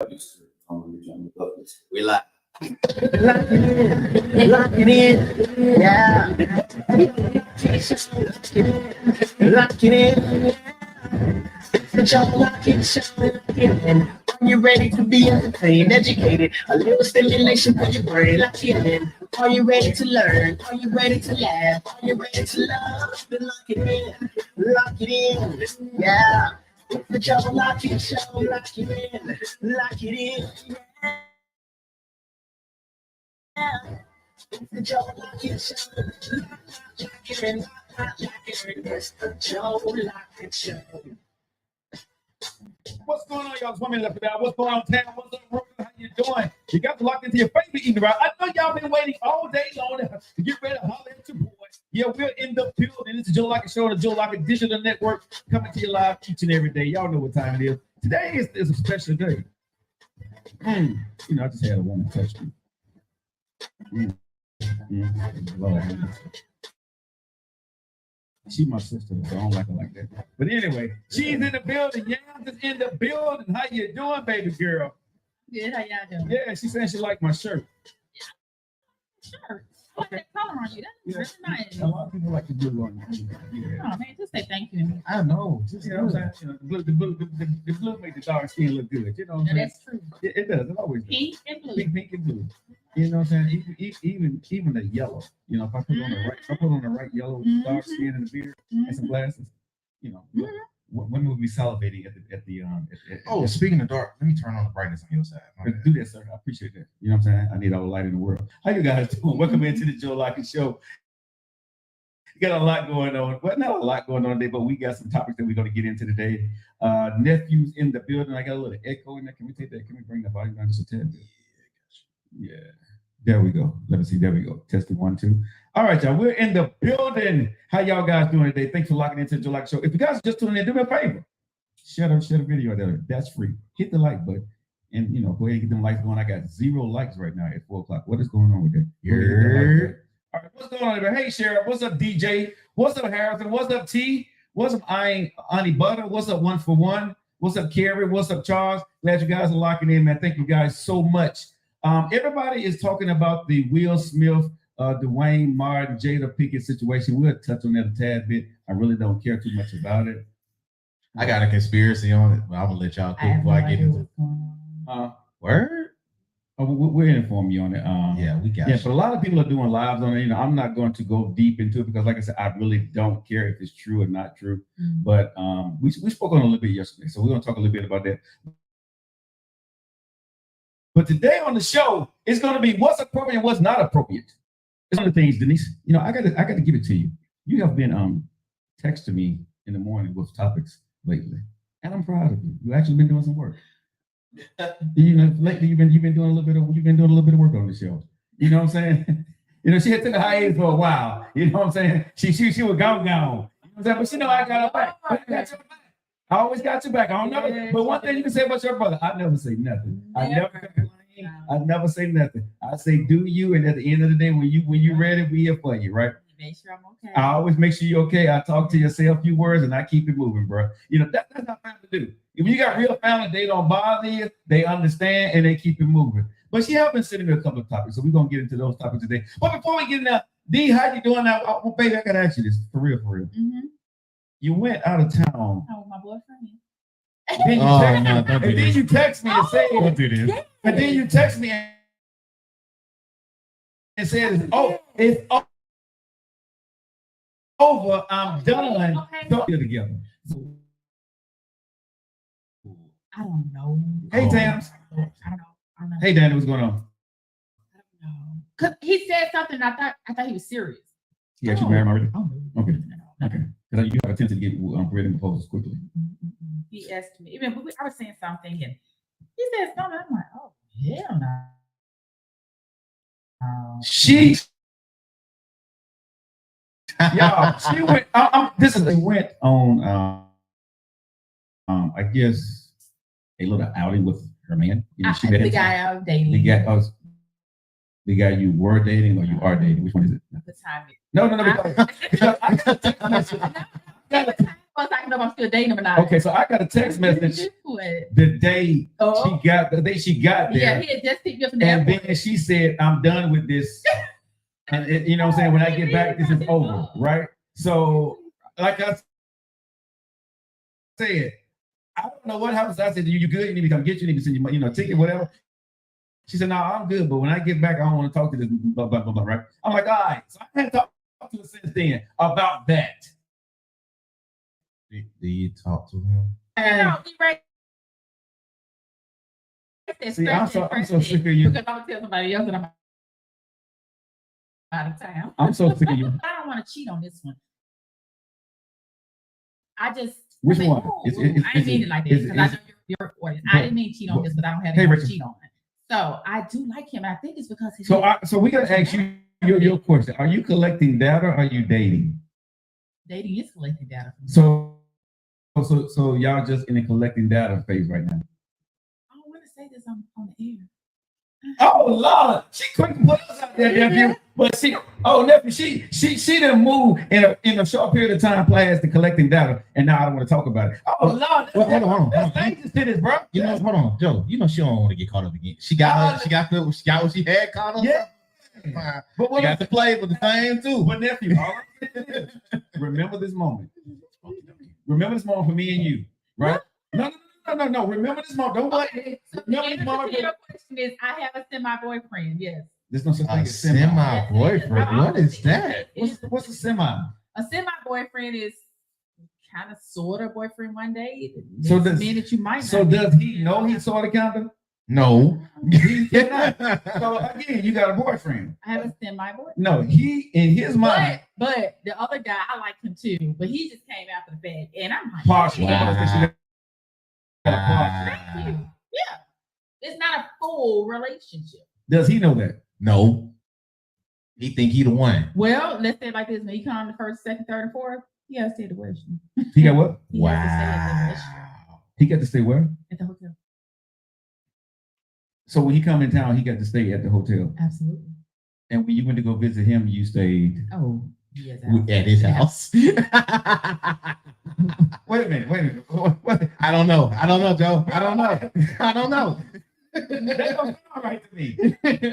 We like. Lock it in, yeah. Lock it in. The Joe Lockett Show. Are you ready to be entertained, educated? A little stimulation for your brain. Lock it in. Are you ready to learn? Are you ready to laugh? Are you ready to love? Then lock it in. Lock it in. Yeah. The Joe Lockett Show. Lock it in. Lock it in. Yeah. The Joe Lockett Show. Lock it in. Lock it in. It's the Joe Lockett Show. What's going on, y'all? It's 1 minute left of that. What's going on, town? What's up, Brooklyn? How you doing? You got to lock into your favorite eating right. I know y'all been waiting all day long to get ready to holler at your boy. Yeah, we're in the building. It's the Joe Lockett Show, the Joe Lockett Digital Network, coming to you live each and every day. Y'all know what time it is. Today is a special day. I just had a woman touch me. Lord. She's my sister, so I don't like her like that. But anyway, she's in the building. Yams is in the building. How you doing, baby girl? Good. How y'all doing? Yeah, she's saying she liked my shirt. Sure. I like that color on you. That's really nice. A lot of people like the blue one. Yeah. Oh man, just say thank you. I know. Just, you know what I'm saying? The blue make the dark skin look good. You know what I'm saying? That's true. It does. It always does. Pink and blue. Pink and blue. You know what I'm saying? Even the yellow. You know, if I put on the right yellow, dark skin and the beard and some glasses, you know, women would be salivating at the speaking of dark, let me turn on the brightness on your side. Do that, sir. I appreciate that. You know what I'm saying? I need all the light in the world. How you guys doing? Welcome into the Joe Lockett Show. We got a lot going on. Well, not a lot going on today, but we got some topics that we're going to get into today. Nephews in the building. I got a little echo in there. Can we take that? Can we bring the volume down just a tad bit? Yeah. There we go. Let me see. There we go. Testing 1, 2. All right, y'all. We're in the building. How y'all guys doing today? Thanks for locking into the Joe Lockett Show. If you guys are just tuning in, do me a favor. Share the video there. That's free. Hit the like button. And, you know, go ahead and get them likes going. I got 0 likes right now at 4 o'clock. What is going on with that? All right, what's going on there? Hey, Sheriff. What's up, DJ? What's up, Harrison? What's up, T? What's up, Auntie Butter? What's up, 1 for 1? What's up, Carrie? What's up, Charles? Glad you guys are locking in, man. Thank you guys so much. Everybody is talking about the Will Smith, Dwayne Martin, Jada Pinkett situation. We'll touch on that a tad bit. I really don't care too much about it. I got a conspiracy on it, but I'm gonna let y'all cook before I get into it. Word? Oh, we'll inform you on it. Yeah, we got but a lot of people are doing lives on it. You know, I'm not going to go deep into it because, like I said, I really don't care if it's true or not true. But we spoke on it a little bit yesterday, so we're gonna talk a little bit about that. But today on the show, it's going to be what's appropriate and what's not appropriate. It's one of the things, Denise. You know, I got to give it to you. You have been texting me in the morning with topics lately, and I'm proud of you. You actually been doing some work. You know, lately you've been doing a little bit of work on the show. You know what I'm saying? You know, she had took a hiatus for a while. You know what I'm saying? She was gone. You know what I'm saying? But you know, I got her back. I always got your back. I don't know. But one thing you can say about your brother, I never say nothing. I never complain. I never say nothing. I say do you, and at the end of the day, when you ready, we here for you, right? Make sure I'm okay. I always make sure you're okay. I talk to you, say a few words, and I keep it moving, bro. You know, that's how family do. If you got real family, they don't bother you, they understand, and they keep it moving. But she has been sending me a couple of topics, so we're gonna get into those topics today. But before we get in there, D, how you doing now? Oh, baby, I gotta ask you this for real. Mm-hmm. You went out of town. Oh, my boyfriend. Then you text me and say, don't do this. And then you text me and said, it's over. I'm done. Okay. Don't get together. I don't know. Hey, Tams. I don't know. Hey, Danny, what's going on? I don't know. Cause he said something. I thought he was serious. You actually married already? Oh, no. Okay. Okay. Because you have a tendency to get written proposals quickly. He asked me, I was saying something, and he said something. I'm like, oh, hell no. She went on I guess a little outing with her man. You know, the guy I was dating. The guy you were dating or you are dating? Which one is it? The time. No. Once I can know if I'm still dating him or not. Okay, so I got a text message the day she got there. Yeah, he had just picked me up from the airport. And then she said, "I'm done with this." And you know what I'm saying? When I get back, this is over, right? So, like I said, I don't know what happens. I said, "You good? You need me to come get you? You need to send you, ticket, whatever." She said, "No, I'm good, but when I get back, I don't want to talk to this blah blah blah, right?" I'm like, "All right." So I haven't talked to her since then about that. Do you talk to him? No, he right. See, I'm so sick of you. Because I'm gonna tell somebody else that I'm out of town. I'm so sick of you. I don't want to cheat on this one. I just Which one? I didn't mean it like this because I know your audience. I didn't mean cheat on this, but I don't have anyone to cheat on it. So I do like him. I think it's because he's so we gotta ask you your question. Are you collecting data or are you dating? Dating is collecting data. So y'all just in a collecting data phase right now. I don't want to say this on the air. Oh Lord, she couldn't put us out there, nephew. But nephew, she done moved in a short period of time past the collecting data, and now I don't want to talk about it. Oh Lord, hold on. That's dangerous to this, bro. Hold on, Joe. You know she don't want to get caught up again. She got what she had caught up. Yeah. But what got to play for the same too. But nephew, remember this moment. Remember this moment for me and you, right? No. Remember this moment. Don't let okay, so remember this moment. Your question is, I have a semi-boyfriend. Yes. There's no such thing as semi-boyfriend. What is that? What's a semi? A semi-boyfriend is kind of sort of boyfriend one day. So does that you might. So does he know he's sort of kind of? No. So again, you got a boyfriend. I have a semi-boyfriend. No, he in his mind. But the other guy, I like him too. But he just came after the fact, and I'm like, partial. Thank you. Yeah, it's not a full relationship. Does he know that? No. He think he the one. Well, let's say it like this: when he come the first, second, third, and fourth, he has to stay at the wedding. He got what? He has to stay at the He got to stay where? At the hotel. So when he come in town, he got to stay at the hotel. Absolutely. And when you went to go visit him, you stayed. Oh, yes. At his house. Wait a minute. What? I don't know, Joe. I don't know. That don't sound right to me.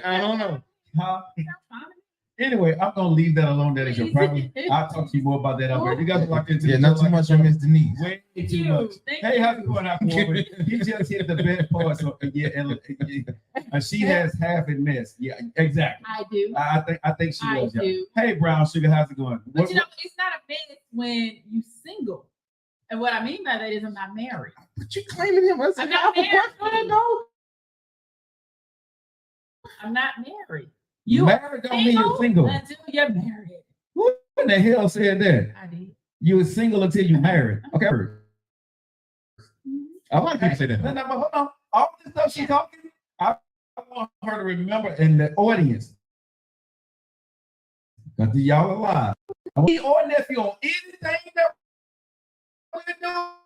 I don't know. Huh? Anyway, I'm gonna leave that alone. That is your problem. I'll talk to you more about that out there. You guys are locked into not too much on Miss Denise. Way too much. Hey, how's it going out forward? You just hit the best part. So and she has half it missed. Yeah, exactly. I do. I think she I does. do. Yeah. Hey, Brown Sugar, how's it going? But it's not a mess when you single. And what I mean by that is I'm not married. But you claiming him as I'm not married. I'm not married. You married don't mean you're single until you're married. Who in the hell said that? I did. You were single until you married. Okay. A lot of people say that. No, but hold on. All this stuff she's talking, I want her to remember in the audience. Because y'all are alive. We or nephew on anything that we're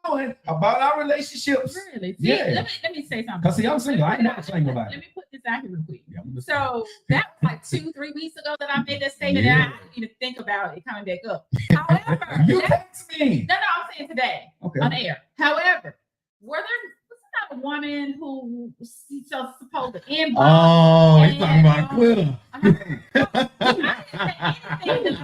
doing about our relationships. Really? See, Yeah. Let me say something. Because see, I'm single. I ain't never saying about it. Let me put this out here real quick. Yeah, So that was like 2-3 weeks ago that I made that statement, and I didn't even think about it coming back up. However, you text me. No, I'm saying today on air. However, was not a woman who she's supposed to inbox? Oh, he's talking about Twitter. I didn't say anything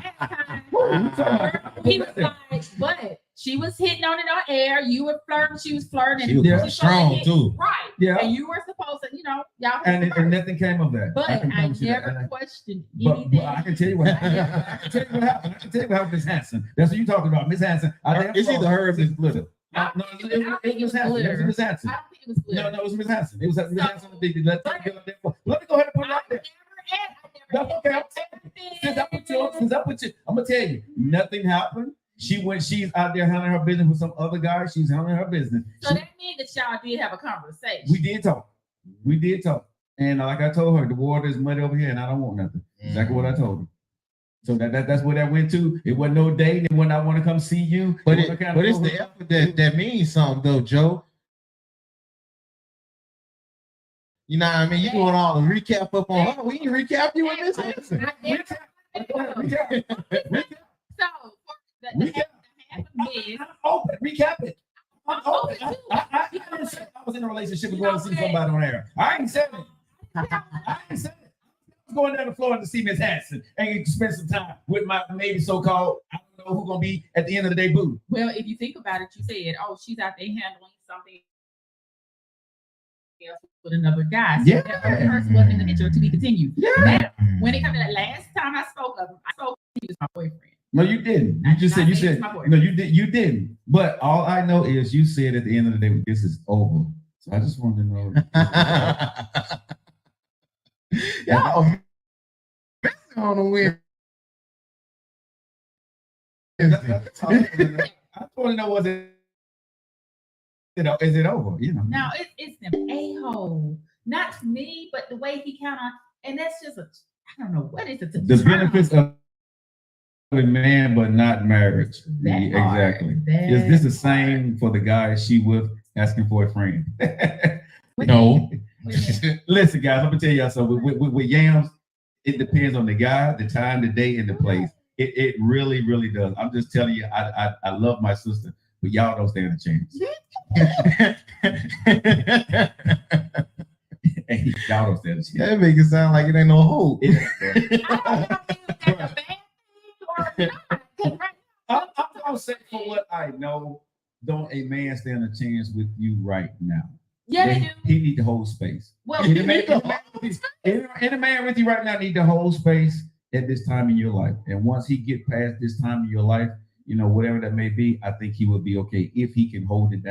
the last time. He was like, but she was hitting on it on air. You were flirting. She was flirting. She was strong too. Right. Yeah. And you were supposed to, y'all. And nothing came of that. But I never questioned anything. But I can tell you what happened. I can tell you what happened, Miss Hanson. That's what you're talking about, Miss Hanson. It's either her or Miss Glitter. No, it was Hanson. It was Miss Hanson. I don't think it was Glitter. No, it was Miss Hanson. It was Miss Hanson. Let me go ahead and put it out there. That's okay. Since I put you, I'm gonna tell you, nothing happened. She's out there handling her business with some other guy. She's handling her business. So that means that y'all did have a conversation. We did talk. And like I told her, the water is muddy over here, and I don't want nothing. Exactly what I told her. So that's where that went to. It wasn't no dating. It wasn't I want to come see you. But it's the effort that means something though, Joe. You know what I mean? You doing all the recap up on her. We can recap you in this answer. So the open. Recap it. I'm open. I didn't say I was in a relationship and going to see somebody on air. I ain't said it. I ain't said it. I was going down the floor to see Miss Hanson and spend some time with my maybe so-called, I don't know who's going to be at the end of the day, boo. Well, if you think about it, you said, oh, she's out there handling something else with another guy. So Yeah. that first was in the picture to be continued. Yeah. Now, when it comes to that last time I spoke of him, he was my boyfriend. No, you didn't. You said no, you didn't. But all I know is you said at the end of the day, this is over. So I just wanted to know. Y'all on the win. I want to know, is it over? You know. No, it's an a-hole. Not to me, but the way he kind of, and that's just I don't know what is it. The benefits of a man, but not marriage. Exactly. Is this the same for the guy she with asking for a friend? No. Listen, guys, I'm gonna tell y'all something. With yams, it depends on the guy, the time, the day, and the place. It really, really does. I'm just telling you, I love my sister, but y'all don't stand a chance. Hey, y'all don't stand a chance. That make it sound like it ain't no hope. I'm gonna say for what I know, don't a man stand a chance with you right now? Yeah, they do. He need to hold space. Well, any man with you right now need to hold space at this time in your life. And once he get past this time in your life, you know, whatever that may be, I think he will be okay if he can hold it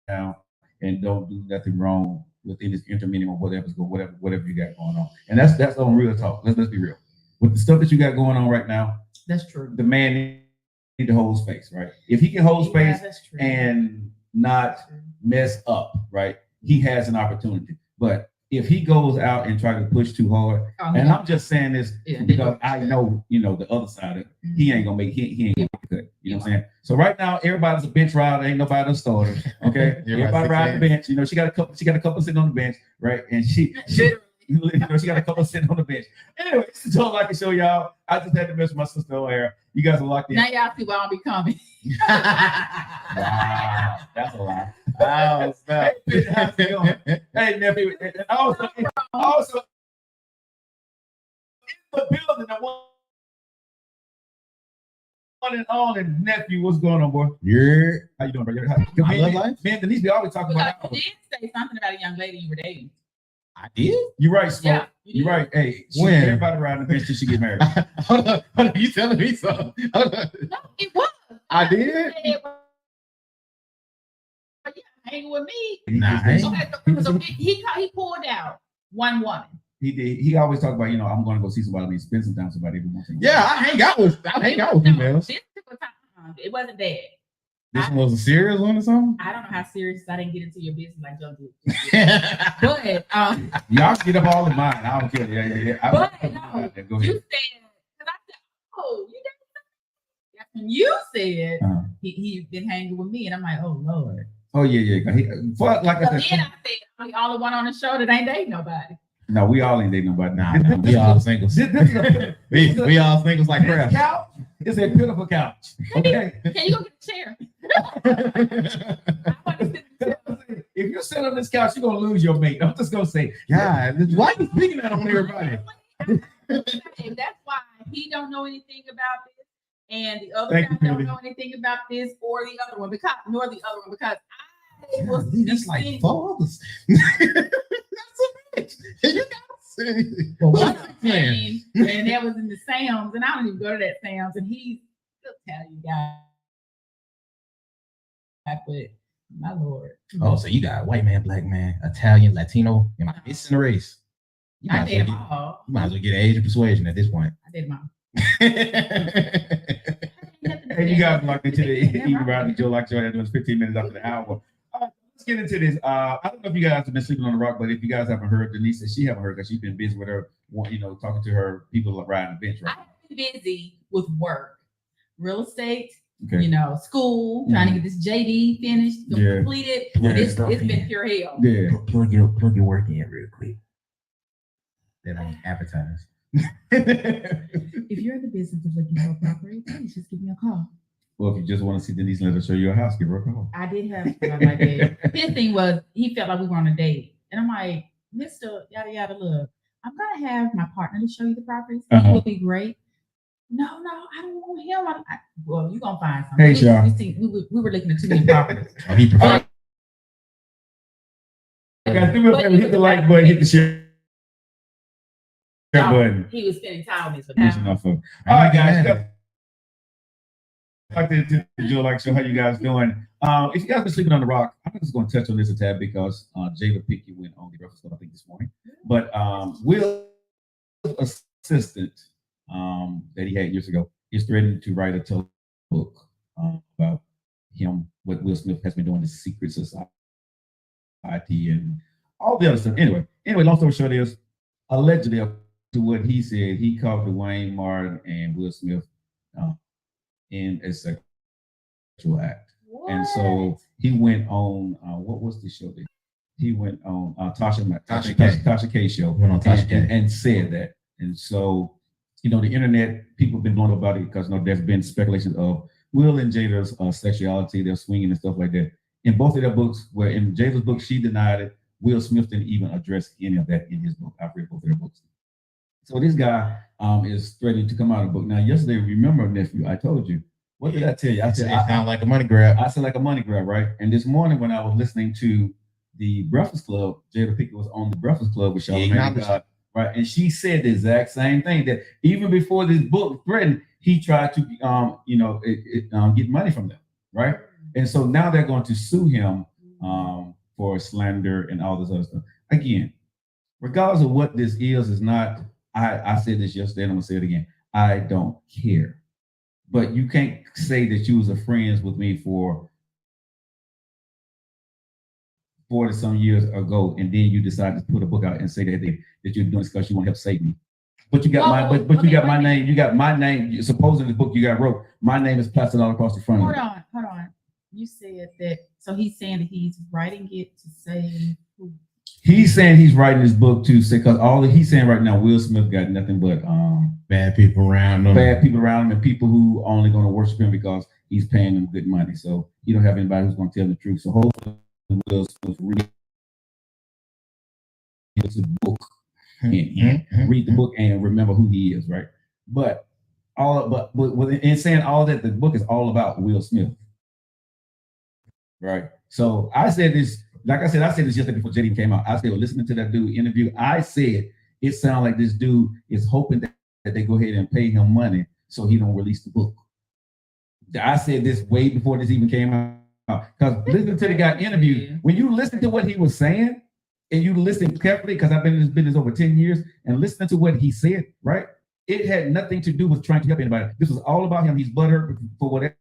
down and don't do nothing wrong within his intermediate or whatever you got going on. And that's on real talk. Let's be real. With the stuff that you got going on right now, that's true. The man need to hold space, right? If he can hold space and not mess up, right? He has an opportunity. But if he goes out and try to push too hard, and I'm just saying this because I know, you know, the other side of it, he ain't gonna make he ain't gonna make the cut. You know what I'm saying? So right now, everybody's a bench rider, ain't nobody a starter. Okay, everybody riding the bench. You know, she got a couple sitting on the bench, right? And she you know, she got a couple sitting on the bench. Anyway, it's the Joe Lockett Show, y'all. I just had to mess with my sister on air. You guys are locked in. Now y'all see why I'll be coming. Wow, that's a lie. Oh, stop. Hey, nephew, and also in the building, the one and all, and nephew, what's going on, boy? Yeah. How you doing, bro? Man, Denise be always talking about. You did say something about a young lady you were dating. I did? You're right, Smoke. Yeah, You're right. Hey, when? Everybody around the bench till she get married. Hold on. You telling me something? No, it was. I did? Hanging with me. Nah, So he pulled out one woman. He did. He always talk about, you know, I'm going to go see somebody. I mean, spend some time with somebody every once in a while. Yeah, I hang out with females. This particular time, it wasn't that. This one was a serious one or something? I don't know how serious. I didn't get into your business like Joe did. But y'all get up all in mine. I don't care. Yeah. But no, go ahead. You said, because I said, oh, you did. That's when you said he's been hanging with me, and I'm like, oh Lord. Oh yeah. Like I said, then I said, I'm the only one on the show that ain't dating nobody. No, we all ain't dating nobody. Nah, we all singles. We all singles like crap. Couch is a pitiful couch. Okay. Can you go get a chair? If you sit on this couch, you're gonna lose your mate. I'm just gonna say, God, why are you speaking that on everybody? And that's why he don't know anything about this, and the other guy don't know anything about this, or the other one because I was that's like fathers. That's a bitch. You gotta say. And that was in the Sam's, and I don't even go to that Sam's, and he's still Italian guy. But my Lord. Oh, so you got a white man, black man, Italian, Latino, and my missing race. You might as well get an age of persuasion at this point. I did mom. Hey, you guys locked into the Eating Around the Joe Lockett Show. That was 15 minutes after the hour. Let's get into this. I don't know if you guys have been sleeping on the rock, but if you guys haven't heard, Denise said she haven't heard because she's been busy with her, you know, talking to her people riding the bench. Right? I've been busy with work, real estate, you know, school, trying to get this JD finished, completed. It's been pure hell. Yeah. Plug your work in real quick. That ain't advertised. If you're in the business of looking for a property, please just give me a call. Well, if you just want to see Denise, let her show you a house. Give her a call. I did have stuff like that. His thing was he felt like we were on a date, and I'm like, Mr. Yada Yada, look, I'm gonna have my partner to show you the properties. It will be great. No, I don't want him. Well, you gonna find something. Hey, Sean. We were looking at too many properties. Oh, he preferred. Guys, do me a favor, hit the like button, hit the share button. He was spending time with me. Pushing off of. All right, guys. Back to the Joe Lockett Show. How you guys doing? If you guys been sleeping on the rock, I'm just going to touch on this a tad because Jada Pinkett went on the Breakfast Club, I think, this morning. But Will's assistant that he had years ago is threatening to write a book about him, what Will Smith has been doing, the secret society and all the other stuff. Anyway, long story short is, allegedly, to what he said, he caught Dwayne Martin and Will Smith in a sexual act. What? And so he went on, what was the show that he went on? Tasha K show. Went on Tasha K. And said that. And so, the internet, people have been blown up about it because there's been speculation of Will and Jada's sexuality, their swinging and stuff like that. In both of their books, where in Jada's book, she denied it. Will Smith didn't even address any of that in his book. I've read both of their books. So this guy is threatening to come out of the book. Now, yesterday, remember, nephew, I told you. What did I tell you? I said, it sounded like a money grab. I said like a money grab, right? And this morning when I was listening to the Breakfast Club, Jada Pinkett was on the Breakfast Club with Charlamagne, right? And she said the exact same thing, that even before this book threatened, he tried to, get money from them, right? And so now they're going to sue him for slander and all this other stuff. Again, regardless of what this is not, I said this yesterday and I'm gonna say it again. I don't care. But you can't say that you was a friends with me for 40 some years ago, and then you decide to put a book out and say that you're doing this because you want to help save me. But you got you got my name. You got my name. Supposedly the book you got wrote, my name is plastered all across the front of it. Hold on. You said that, so he's saying that he's writing it to save who? He's saying he's writing this book to say, because all he's saying right now, Will Smith got nothing but bad people around him. Bad people around him, and people who only going to worship him because he's paying them good money. So he don't have anybody who's going to tell the truth. So hopefully Will Smith read the book and read the book and remember who he is, right? But in saying all that, the book is all about Will Smith, right? So I said this. Like I said this yesterday before JD came out. I said, listening to that dude interview, I said it sounds like this dude is hoping that they go ahead and pay him money so he don't release the book. I said this way before this even came out. Because listening to the guy interview, when you listen to what he was saying and you listen carefully, because I've been in this business over 10 years, and listening to what he said, right? It had nothing to do with trying to help anybody. This was all about him. He's butthurt for whatever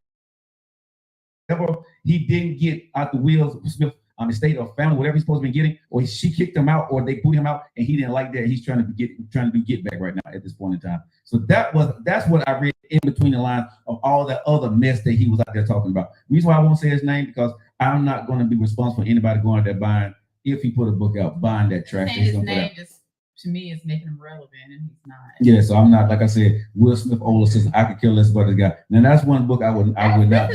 he didn't get out the Will Smith estate or family, whatever he's supposed to be getting, or she kicked him out, or they put him out, and he didn't like that. He's trying to do get back right now at this point in time. So that's what I read in between the lines of all that other mess that he was out there talking about. The reason why I won't say his name, because I'm not going to be responsible for anybody going out there buying, if he put a book out, buying that trash. His name just, to me, is making him relevant, and he's not. Yeah, so I'm not, like I said, Will Smith older sister, I could kill less about this guy. Now that's one book I would not.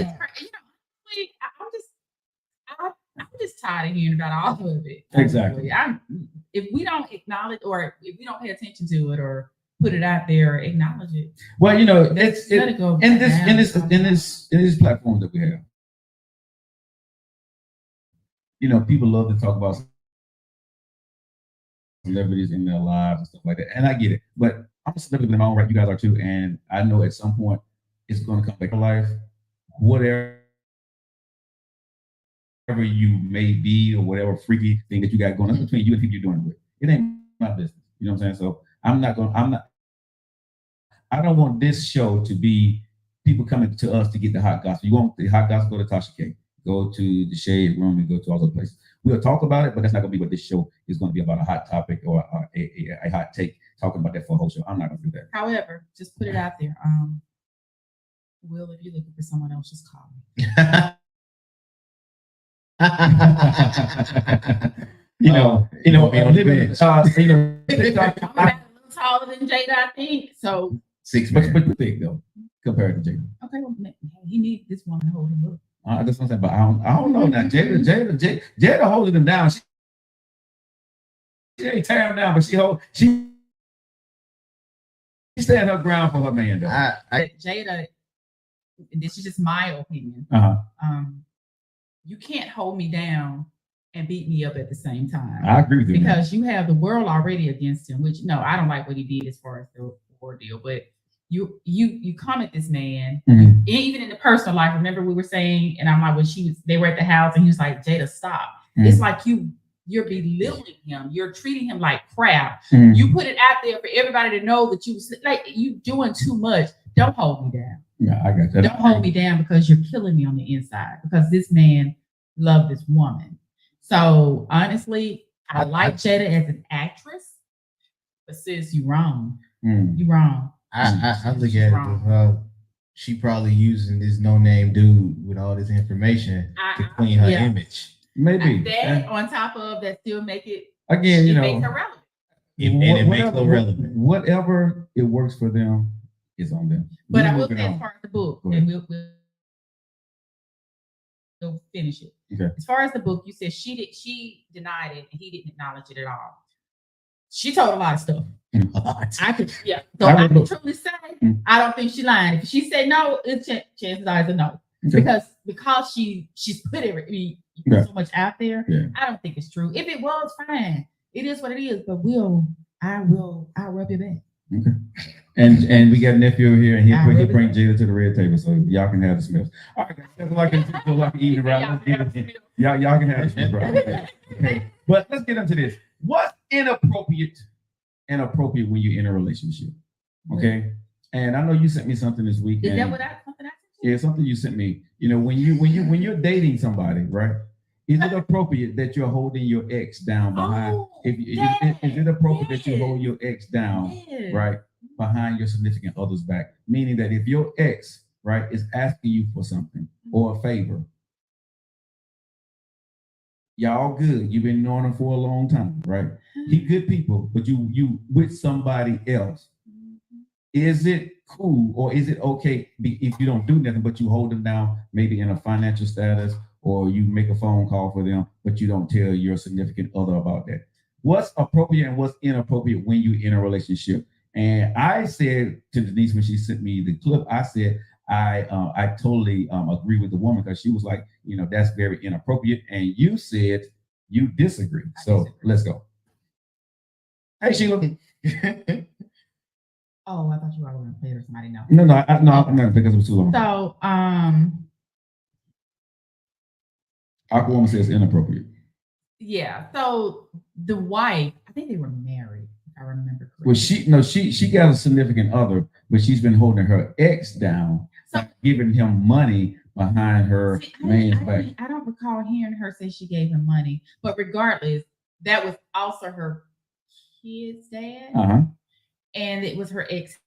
I'm just tired of hearing about all of it. Exactly. If we don't acknowledge, or if we don't pay attention to it, or put it out there, or acknowledge it. Well, it's in this platform that we have. People love to talk about celebrities in their lives and stuff like that, and I get it. But I'm a celebrity in my own right. You guys are too, and I know at some point it's going to come back to life, whatever you may be, or whatever freaky thing that you got going on between you and people you're doing it with. It ain't my business. You know what I'm saying? So I don't want this show to be people coming to us to get the hot gospel. You want the hot gospel, go to Tasha K, go to the Shade Room, and go to all those places. We'll talk about it, but that's not going to be what this show is going to be about, a hot topic or a hot take, talking about that for a whole show. I'm not going to do that. However, just put it out there. Will, if you're looking for someone else, just call me. I'm a little taller than Jada, I think. So 6 but thick though, compared to Jada. Okay, well, he needs this woman to hold him up. That's what I'm saying, but I don't know now. Jada holding him down. She ain't tearing him down, but she stand her ground for her man, though. Jada, this is just my opinion. You can't hold me down and beat me up at the same time. I agree with you. Because you have the world already against him, which no, I don't like what he did as far as the ordeal, but you come at this man, even in the personal life. Remember we were saying, and I'm like, when they were at the house and he was like, Jada, stop. It's like you're belittling him. You're treating him like crap. You put it out there for everybody to know that you doing too much. Don't hold me down. Yeah, I got that. Don't hold me down because you're killing me on the inside, because this man loved this woman. So honestly, I like Jada as an actress, but sis, you wrong. You wrong. I look at it. She probably using this no-name dude with all this information to clean her image. Maybe that on top of that still make it again. You know, makes her relevant. It makes her relevant. Whatever it works for them is on them. But I will say, as far as the book, and we'll finish it. Okay. As far as the book, you said she denied it and he didn't acknowledge it at all. She told a lot of stuff. I could truly say I don't think she lied. If she said no, chances are it's a no. Okay. Because she's put so much out there. Yeah. I don't think it's true. If it was, fine. It is what it is. But I'll rub your back. Okay. And we got a nephew over here, and he'll bring Jada to the red table so y'all can have the Smiths. All right, that's like an evening round. Y'all can have the Smiths, right? Okay. But let's get into this. What's inappropriate when you're in a relationship? Okay. And I know you sent me something this week. Is that something I sent you? Yeah, something you sent me. You know, when you're dating somebody, right? Is it appropriate that you're holding your ex down behind? Is it appropriate that you hold your ex down, right, behind your significant other's back? Meaning that if your ex, right, is asking you for something or a favor, y'all good. You've been knowing him for a long time, right? He good people, but you with somebody else. Is it cool or is it okay if you don't do nothing, but you hold them down, maybe in a financial status, or you make a phone call for them, but you don't tell your significant other about that? What's appropriate and what's inappropriate when you're in a relationship? And I said to Denise when she sent me the clip, I said, I totally agree with the woman, because she was like, you know, that's very inappropriate. And you said you disagree. Let's go. Hey, Sheila. Oh, I thought you were going to play it or somebody know. No, I'm not, because it was too long. So, Aquawoman says inappropriate. Yeah. So the wife, I think they were married, if I remember correctly. Well, she got a significant other, but she's been holding her ex down, giving him money behind her man's back. I don't recall hearing her say she gave him money, but regardless, that was also her kid's dad. And it was her ex-husband.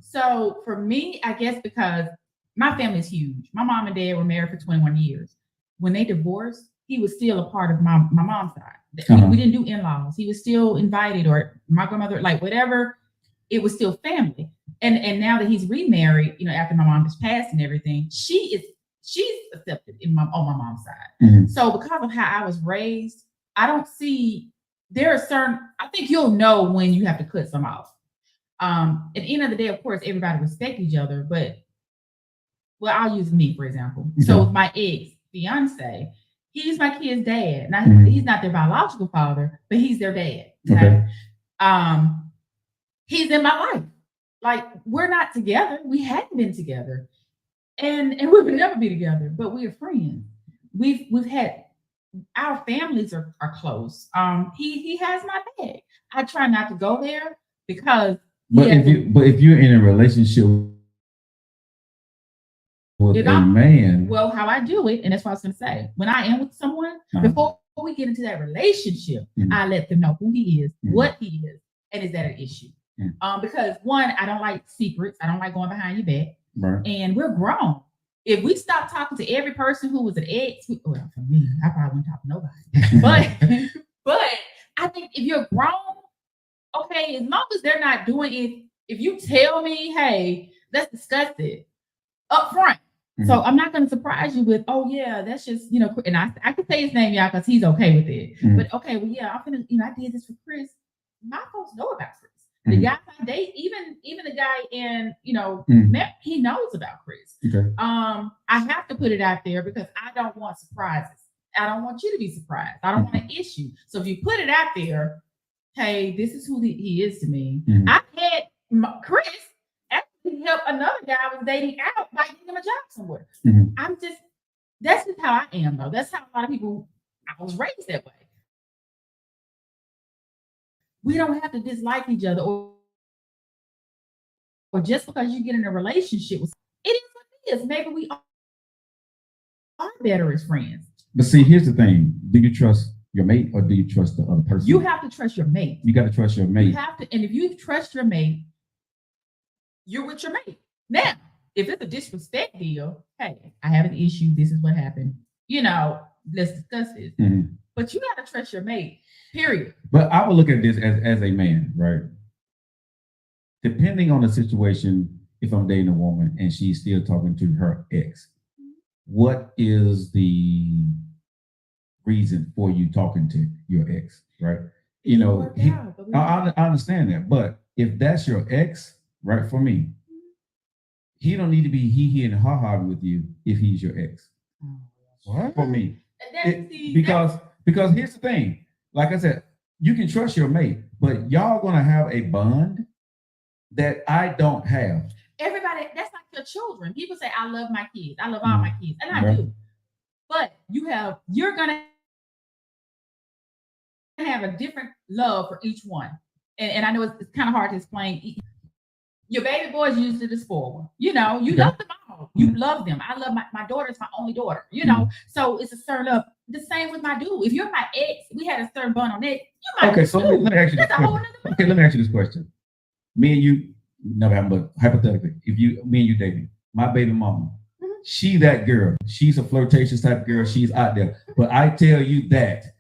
So for me, I guess because my family is huge. My mom and dad were married for 21 years. When they divorced, he was still a part of my mom's side. We didn't do in-laws. He was still invited, or my grandmother, like whatever. It was still family. And now that he's remarried, you know, after my mom has passed and everything, she's accepted on my mom's side. So because of how I was raised, I don't see. There are certain, I think you'll know when you have to cut some off. At the end of the day, of course, everybody respects each other, but, well, I'll use me, for example. So with my ex-fiance, he's my kid's dad. Now, he's not their biological father, but he's their dad. Okay. He's in my life. Like, we're not together. We hadn't been together. And we would never be together, but we are friends. We've had, our families are close. He has my bag. I try not to go there because. But if you're in a relationship with a man, well, how I do it, and that's what I was going to say. When I am with someone, before we get into that relationship, I let them know who he is, what he is, and is that an issue? Because one, I don't like secrets. I don't like going behind your back. Right. And we're grown. If we stop talking to every person who was an ex, well, for me, I probably wouldn't talk to nobody. but I think if you're grown, okay, as long as they're not doing it, if you tell me, hey, let's discuss it up front. Mhm. So I'm not going to surprise you with, oh yeah, that's just, and I can say his name, y'all, because he's okay with it. Mhm. But okay, well, yeah, I'm gonna, I did this for Chris. My folks know about Chris. The Mhm. guy I date, even the guy in, Mhm. he knows about Chris. Okay. I have to put it out there because I don't want surprises. I don't want you to be surprised. I don't want an issue. So if you put it out there, hey, this is who he is to me. Mhm. I had Chris actually help another guy I was dating out by getting him a job somewhere. Mhm. That's just how I am, though. That's how a lot of people, I was raised that way. We don't have to dislike each other or just because you get in a relationship with it is what it is. Maybe we are better as friends. But see, here's the thing. Do you trust your mate or do you trust the other person? You have to trust your mate. You got to trust your mate. You have to, and if you trust your mate, you're with your mate. Now, if it's a disrespect deal, hey, I have an issue. This is what happened. Let's discuss it. Mhm. But you got to trust your mate, period. But I would look at this as a man, right? Depending on the situation, if I'm dating a woman and she's still talking to her ex, what is the reason for you talking to your ex, right? I understand that, but if that's your ex, right, for me, he don't need to be he and ha-ha with you if he's your ex. What? For me. Because here's the thing, like I said, you can trust your mate, but y'all gonna have a bond that I don't have. Everybody, that's like your children. People say, I love my kids. I love all my kids. And I do. But you're gonna have a different love for each one. And I know it's kind of hard to explain. Your baby boys usually the spoiled one. You love them all. You love them. I love my daughter is my only daughter, So it's a certain of the same with my dude. If you're my ex, we had a certain bond on it. You might Okay, so let me ask you this question. Okay, let me ask you this question. Me and you never happened, but hypothetically, me and you dating, my baby mama, she that girl. She's a flirtatious type of girl. She's out there. But I tell you that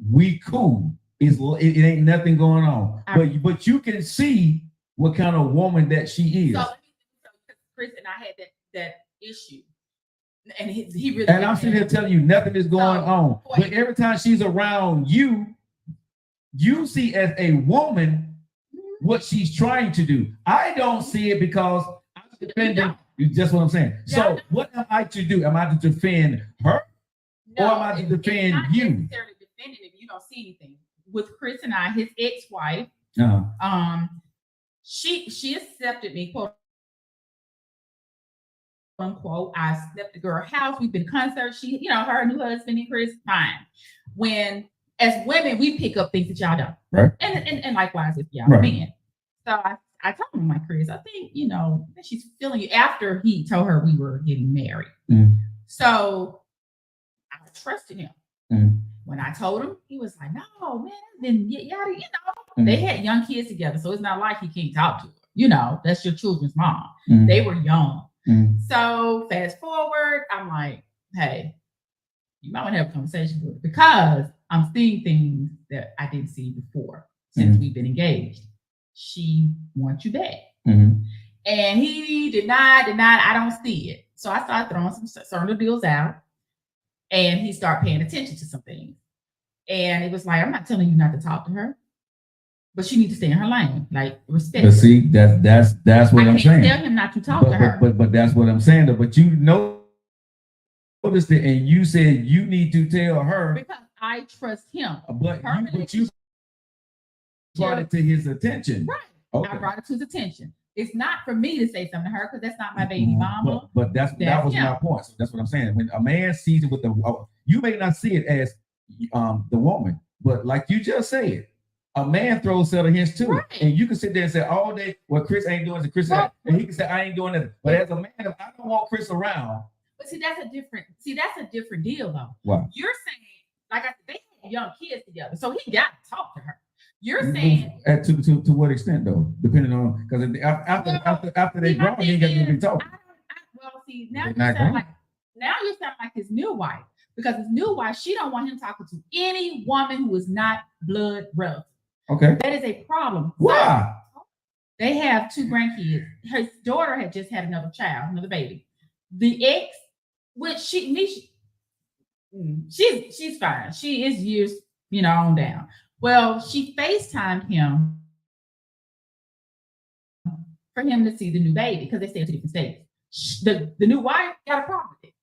we cool. It ain't nothing going on. But you can see what kind of woman that she is. So Chris and I had that issue. And he really. And I'm sitting here telling you nothing is going on. But every time she's around you, you see as a woman what she's trying to do. I don't see it because I'm defending. Just what I'm saying. So what am I to do? Am I to defend her, or am I to defend you? Necessarily defending if you don't see anything. With Chris and I, his ex-wife, she accepted me, quote unquote. I slept at the girl's house. We've been to concerts. She, her new husband and Chris, fine. When as women, we pick up things that y'all don't. Right. And likewise with y'all men. So I told him, my Chris, I think, she's feeling you after he told her we were getting married. Mm. So I trusted him. Mm. When I told him, he was like, no, man, then they had young kids together. So it's not like he can't talk to her. That's your children's mom. Mm. They were young. Mm. So fast forward, I'm like, hey, you might want to have a conversation with her because I'm seeing things that I didn't see before since we've been engaged. She wants you back. Mm-hmm. And he denied, I don't see it. So I started throwing some certain deals out and he started paying attention to some things. And it was like, I'm not telling you not to talk to her, but she needs to stay in her lane, like respect. But see, that's what I'm saying. Tell him not to talk to her. But that's what I'm saying. But you noticed it, and you said you need to tell her because I trust him. But you brought it to his attention, right? Okay. I brought it to his attention. It's not for me to say something to her because that's not my baby mama. But that was my point. So that's what I'm saying. When a man sees it with you may not see it as the woman, but like you just said, a man throws set of hints too, right. And you can sit there and say all day, "Well, Chris ain't doing it." Chris, right. And he can say, "I ain't doing it." But as a man, if I don't want Chris around. But that's a different deal though. Wow. You're saying, like I said, they had young kids together, so he got to talk to her. You're saying to what extent though, depending on because after they grown, you ain't got to be talking. Well, see, now you sound like his new wife because his new wife, she don't want him talking to any woman who is not blood relative. Okay, that is a problem. Why? They have 2 grandkids. His daughter had just had another child, another baby. The ex, which she's fine. She is years, on down. Well, she FaceTimed him for him to see the new baby because they stay in 2 different states. The new wife got a problem with it,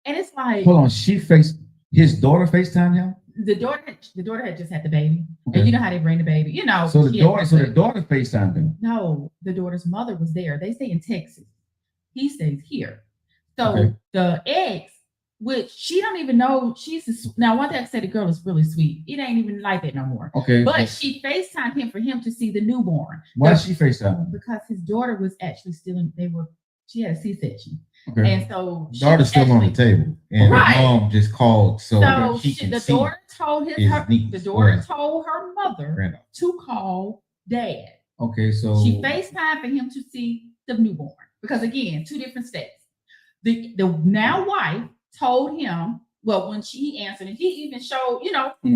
and it's like, hold on, his daughter FaceTime him. The daughter had just had the baby, Okay. and you know how they bring the baby. So the daughter FaceTimed him. No, the daughter's mother was there. They stay in Texas. He stays here. So Okay. the ex, which she don't even know, now one thing I said, the girl is really sweet. It ain't even like that no more. Okay. But she FaceTimed him for him to see the newborn. Why did she FaceTime him? Because his daughter was actually she had a C-section. Okay. And so Daughter's still on the table, and Right. the mom just called so she can the see daughter told his niece told her mother granddaughter. to call dad. Okay, so She FaceTimed for him to see the newborn because again, 2 different states. The now wife told him, well, when he answered, and he even showed,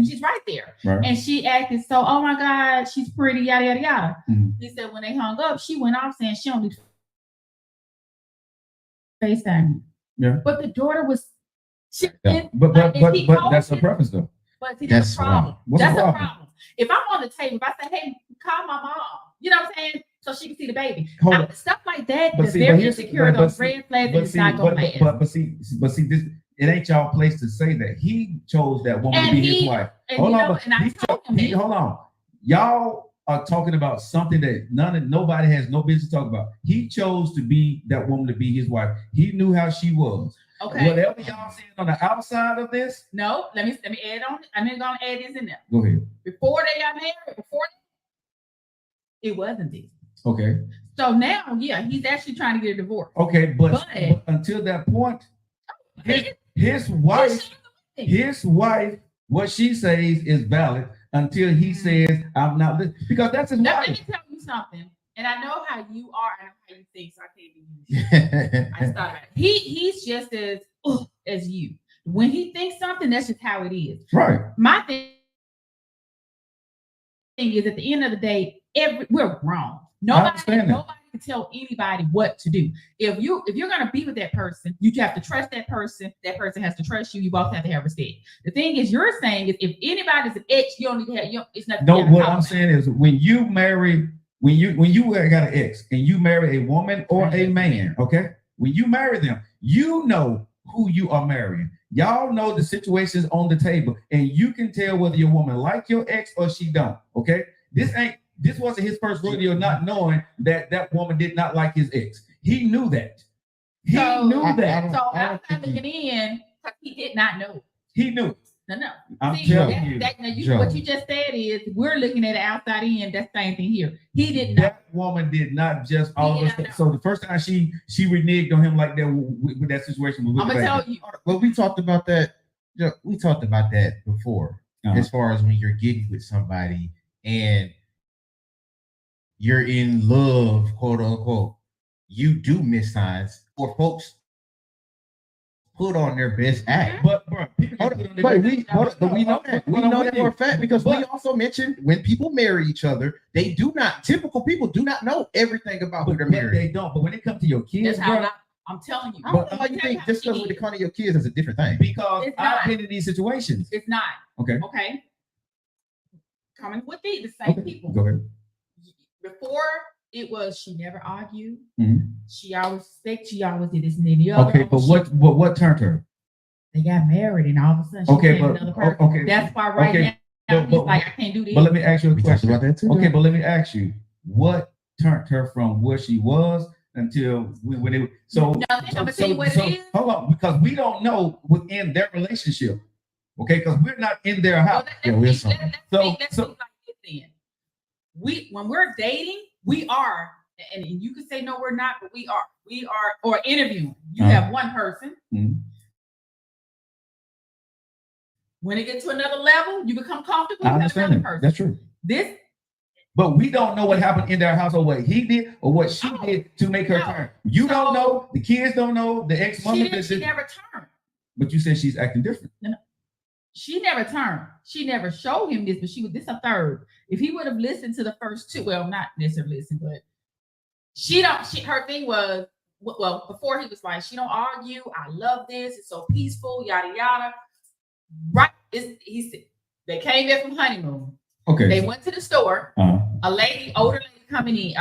she's right there, right. and she acted so, oh my God, she's pretty, yada yada yada. Mhm. He said when they hung up, she went off saying she only FaceTime. Yeah. But the daughter was. But that's the preference though. But see, That's that's the problem. What's That's the the problem? problem. If I'm on the table, if I say, hey, call my mom, you know what I'm saying? So she can see the baby. Hold on. Stuff like that, But that's see, very but here's- insecure, but those see- red flags, But and it's see, not going to last. but see, this it ain't y'all place to say that. He chose that woman to And be his he- wife. And Hold you on, know, but and I told him that. hold on. Y'all are talking about something that nobody has no business to talk about. He chose to be that woman to be his wife. He knew how she was. Okay. Whatever y'all saying on the outside of this, No, let me add on. I'm gonna add this in there. go ahead. Before they got married, it wasn't this. Okay. So now, yeah, he's actually trying to get a divorce. Okay, but But- until that point, his wife, what she says is valid until he says, I'm not listening. Because that's his Let me wife. tell you something. And I know how you are and how you think, so I can't be you. I started. He's just as you. When he thinks something, that's just how it is. Right. My thing is, at the end of the day, we're grown. Nobody can tell anybody what to do. If you're gonna be with that person, you have to trust that person. That person has to trust you. You both have to have respect. The thing is, you're saying is, if anybody's an ex, you don't need to have. It's nothing. No, what I'm saying is, when you got an ex and you marry a woman or a man, okay, when you marry them, you know who you are marrying. Y'all know the situations on the table, and you can tell whether your woman like your ex or she don't. Okay, this wasn't his first rodeo, not knowing that woman did not like his ex. He knew that. He knew that. So I'm not looking in because he did not know. He knew. No. I'm telling you. What you just said is we're looking at the outside in. That's the same thing here. He didn't know. That woman did not just all of a sudden. So the first time she reneged on him like that with that situation. I'm gonna tell you. Well, we talked about that. We talked about that before, as far as when you're getting with somebody and you're in love, quote unquote. You do miss signs, or folks put on their best act. But bro, we know that. We know that for a fact because we also mentioned when people marry each other, typical people do not know everything about who they're married. They don't. But when it comes to your kids, bro, I'm telling you. I don't know why you think just because with the kind of your kids is a different thing. Because I've been in these situations. It's not. Okay. Coming with the same people. Go ahead. Before it was, she never argued. Mm-hmm. She always respected. She always did this and then the other. Okay, but what turned her? They got married, and all of a sudden, she became another person. Okay. That's why now he's like, I can't do this. But let me ask you a question. About that too, okay, but let me ask you, what turned her from where she was until when it? So I'm gonna tell you what it is. Hold on, because we don't know within their relationship. Okay, because we're not in their house. Let's think like this then. When we're dating, we are, and you can say no, we're not, but we are, or interviewing. You have one person. Mm-hmm. When it gets to another level, you become comfortable. I understand that. Person. That's true. But we don't know what happened in their household, what he did or what she did to make her turn. You don't know. The kids don't know. The ex-mother. She never turned. But you said she's acting different. No. She never turned. She never showed him this, but this a third. If he would have listened to the first two, well, not necessarily listen, but Her thing was, well, before he was like, she don't argue. I love this. It's so peaceful. Yada yada. Right? He said they came back from honeymoon. Okay. They went to the store. Uh-huh. A lady, older lady, coming in,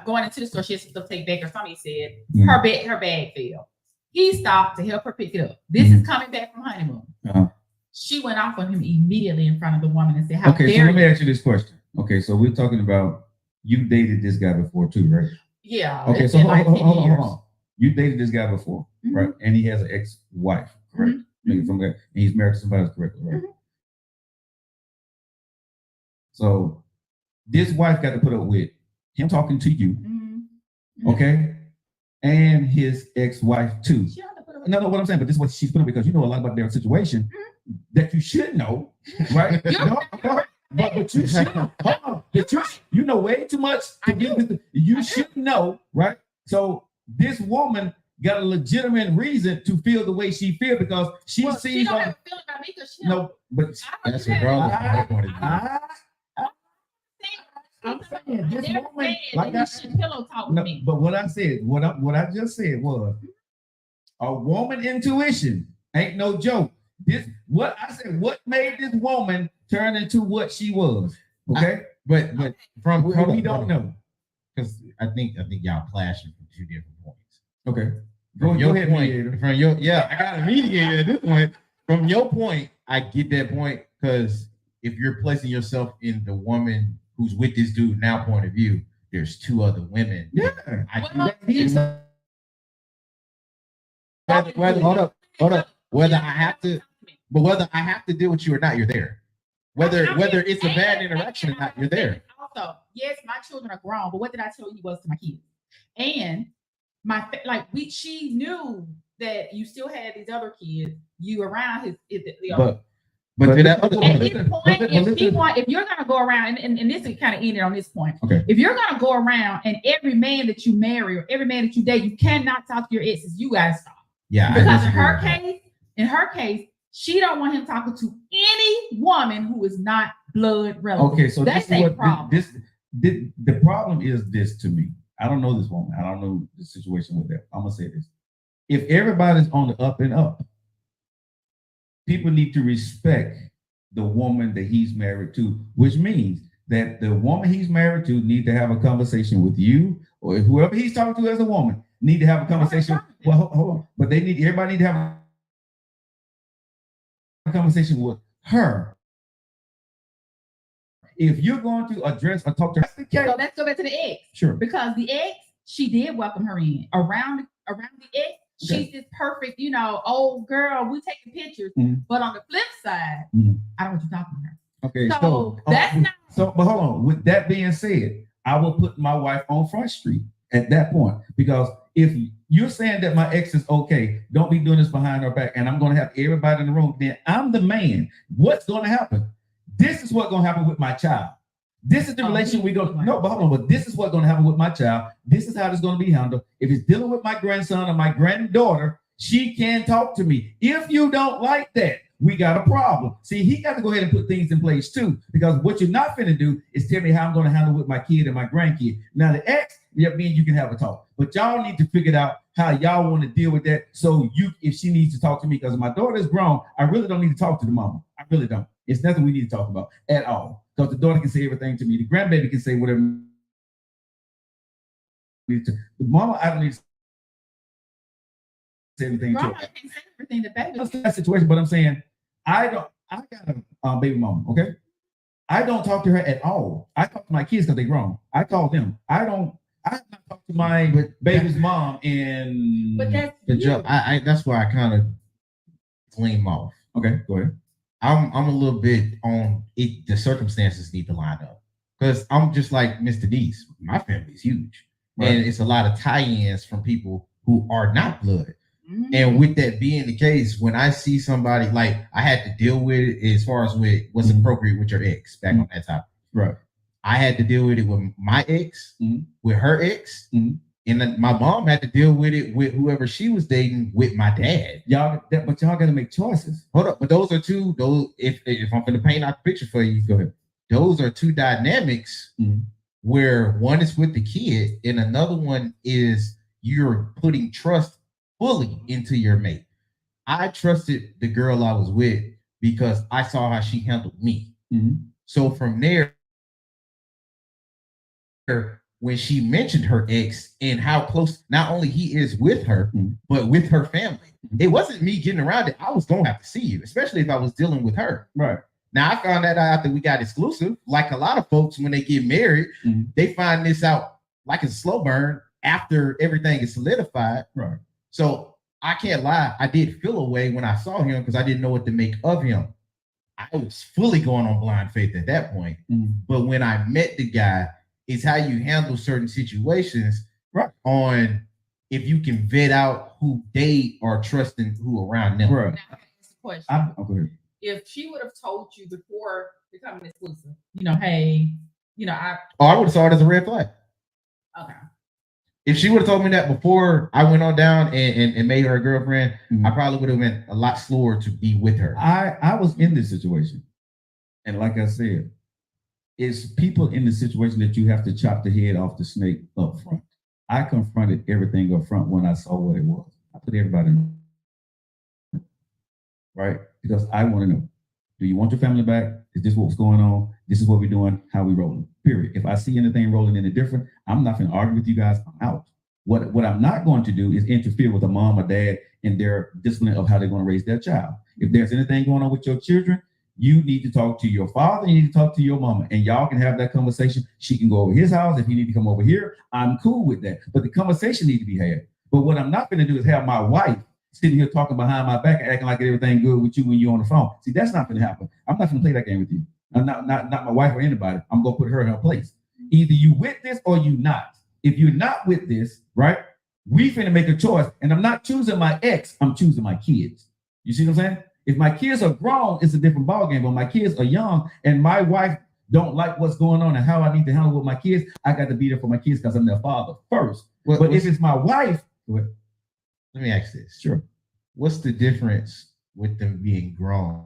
going into the store. She had stuff to take back, or something. Said her bag fell. He stopped to help her pick it up. This is coming back from honeymoon. Uh-huh. She went off on him immediately in front of the woman and said, "How dare you?" So let me ask you this question. Okay, so we're talking about you dated this guy before too, right? Yeah. Okay, so hold on. You dated this guy before, right? And he has an ex-wife, correct? And he's married to somebody else, correct? Right? So this wife got to put up with him talking to you, okay, and his ex-wife too. No, what I'm saying, but this is what she's putting up because you know a lot about their situation that you should know, right? But you should hold on. You know way too much to get this. You should know, right? So this woman got a legitimate reason to feel the way she feels because she sees. She don't have a feeling about me because she no, but that's a problem. I'm saying this woman, like you should pillow talk with me. But what I said, what I just said was a woman intuition ain't no joke. What I said, what made this woman turn into what she was? Okay, but from we don't know because I think y'all clashing from two different points. Okay, From your ahead, point, mediator. I got a mediator at this point. From your point, I get that point because if you're placing yourself in the woman who's with this dude now point of view, there's two other women. Yeah, hold up. Whether I have to deal with you or not, you're there. Whether it's a bad interaction or not, you're there. Also, yes, my children are grown, but what did I tell you he was to my kids? And she knew that you still had these other kids. You around But to that other at this point, if you're gonna go around, and this is kind of ended on this point. Okay. If you're gonna go around and every man that you marry or every man that you date, you cannot talk to your exes. You gotta stop. Yeah. Because in her case, she don't want him talking to any woman who is not blood relative. Okay, so that's this is a problem. The problem is this to me. I don't know this woman. I don't know the situation with that. I'm gonna say this. If everybody's on the up and up, people need to respect the woman that he's married to, which means that the woman he's married to need to have a conversation with you or whoever he's talking to as a woman need to have a conversation. Well, hold on, but everybody need to have a conversation with her. If you're going to address or talk to her, so let's go back to the ex. Sure. Because the ex, she did welcome her in. Around the ex, she's this perfect, old girl. We taking pictures. But on the flip side, I don't want you talking to her. Okay. So that's not. So, but hold on. With that being said, I will put my wife on Front Street at that point because if you're saying that my ex is okay, don't be doing this behind her back, and I'm going to have everybody in the room. Then I'm the man. What's going to happen? This is what's going to happen with my child. This is the relationship we go. No, but hold on. But this is what's going to happen with my child. This is how it's going to be handled. If it's dealing with my grandson or my granddaughter, she can talk to me. If you don't like that, we got a problem. See, he got to go ahead and put things in place too, because what you're not finna do is tell me how I'm going to handle with my kid and my grandkid. Now the ex, me and you can have a talk, but y'all need to figure out how y'all want to deal with that. So if she needs to talk to me, because my daughter is grown, I really don't need to talk to the mama. I really don't. It's nothing we need to talk about at all. Because the daughter can say everything to me. The grandbaby can say whatever. The mama, I don't need to say everything to her. Can say everything to baby. That's that situation, but I'm saying I got a baby mama, okay? I don't talk to her at all. I talk to my kids because they're grown. I call them. I have not talked to my baby's mom in. But that's where I kind of flame off. Okay, go ahead. I'm a little bit on it. The circumstances need to line up because I'm just like Mr. D's. My family is huge, right? And it's a lot of tie-ins from people who are not blood. And with that being the case, when I see somebody like I had to deal with it as far as with what's appropriate with your ex back on that topic, right? I had to deal with it with my ex, with her ex, and then my mom had to deal with it with whoever she was dating with my dad. But y'all got to make choices. Hold up, but those are two. Those if I'm going to paint out the picture for you, go ahead. Those are two dynamics where one is with the kid and another one is you're putting trust fully into your mate. I trusted the girl I was with because I saw how she handled me. Mhm. So from there, when she mentioned her ex and how close not only he is with her, but with her family, it wasn't me getting around it. I was going to have to see you, especially if I was dealing with her. Right. Now, I found that out after we got exclusive. Like a lot of folks, when they get married, they find this out like it's a slow burn after everything is solidified. Right. So I can't lie. I did feel a way when I saw him because I didn't know what to make of him. I was fully going on blind faith at that point. But when I met the guy, it's how you handle certain situations, right? On if you can vet out who they are trusting, who around them. Right. Now, question. Go ahead. If she would have told you before becoming exclusive, hey, I would have saw it as a red flag. Okay. If she would have told me that before I went on down and made her a girlfriend, I probably would have been a lot slower to be with her. I was in this situation. And like I said, it's people in the situation that you have to chop the head off the snake up front. I confronted everything up front when I saw what it was. I put everybody in. Right? Because I want to know, do you want your family back? Is this what's going on? This is what we're doing, how we rolling, period. If I see anything rolling any different, I'm not going to argue with you guys. I'm out. What I'm not going to do is interfere with a mom or dad in their discipline of how they're going to raise their child. If there's anything going on with your children, you need to talk to your father, you need to talk to your mama, and y'all can have that conversation. She can go over his house. If you need to come over here, I'm cool with that. But the conversation needs to be had. But what I'm not going to do is have my wife sitting here talking behind my back, acting like everything good with you when you're on the phone. See, that's not going to happen. I'm not going to play that game with you. I'm not my wife or anybody. I'm going to put her in her place. Either you with this or you not. If you're not with this, right, we finna make a choice. And I'm not choosing my ex, I'm choosing my kids. You see what I'm saying? If my kids are grown, it's a different ballgame. But my kids are young and my wife don't like what's going on and how I need to handle with my kids, I got to be there for my kids because I'm their father first. But if it's my wife, let me ask this. Sure. What's the difference with them being grown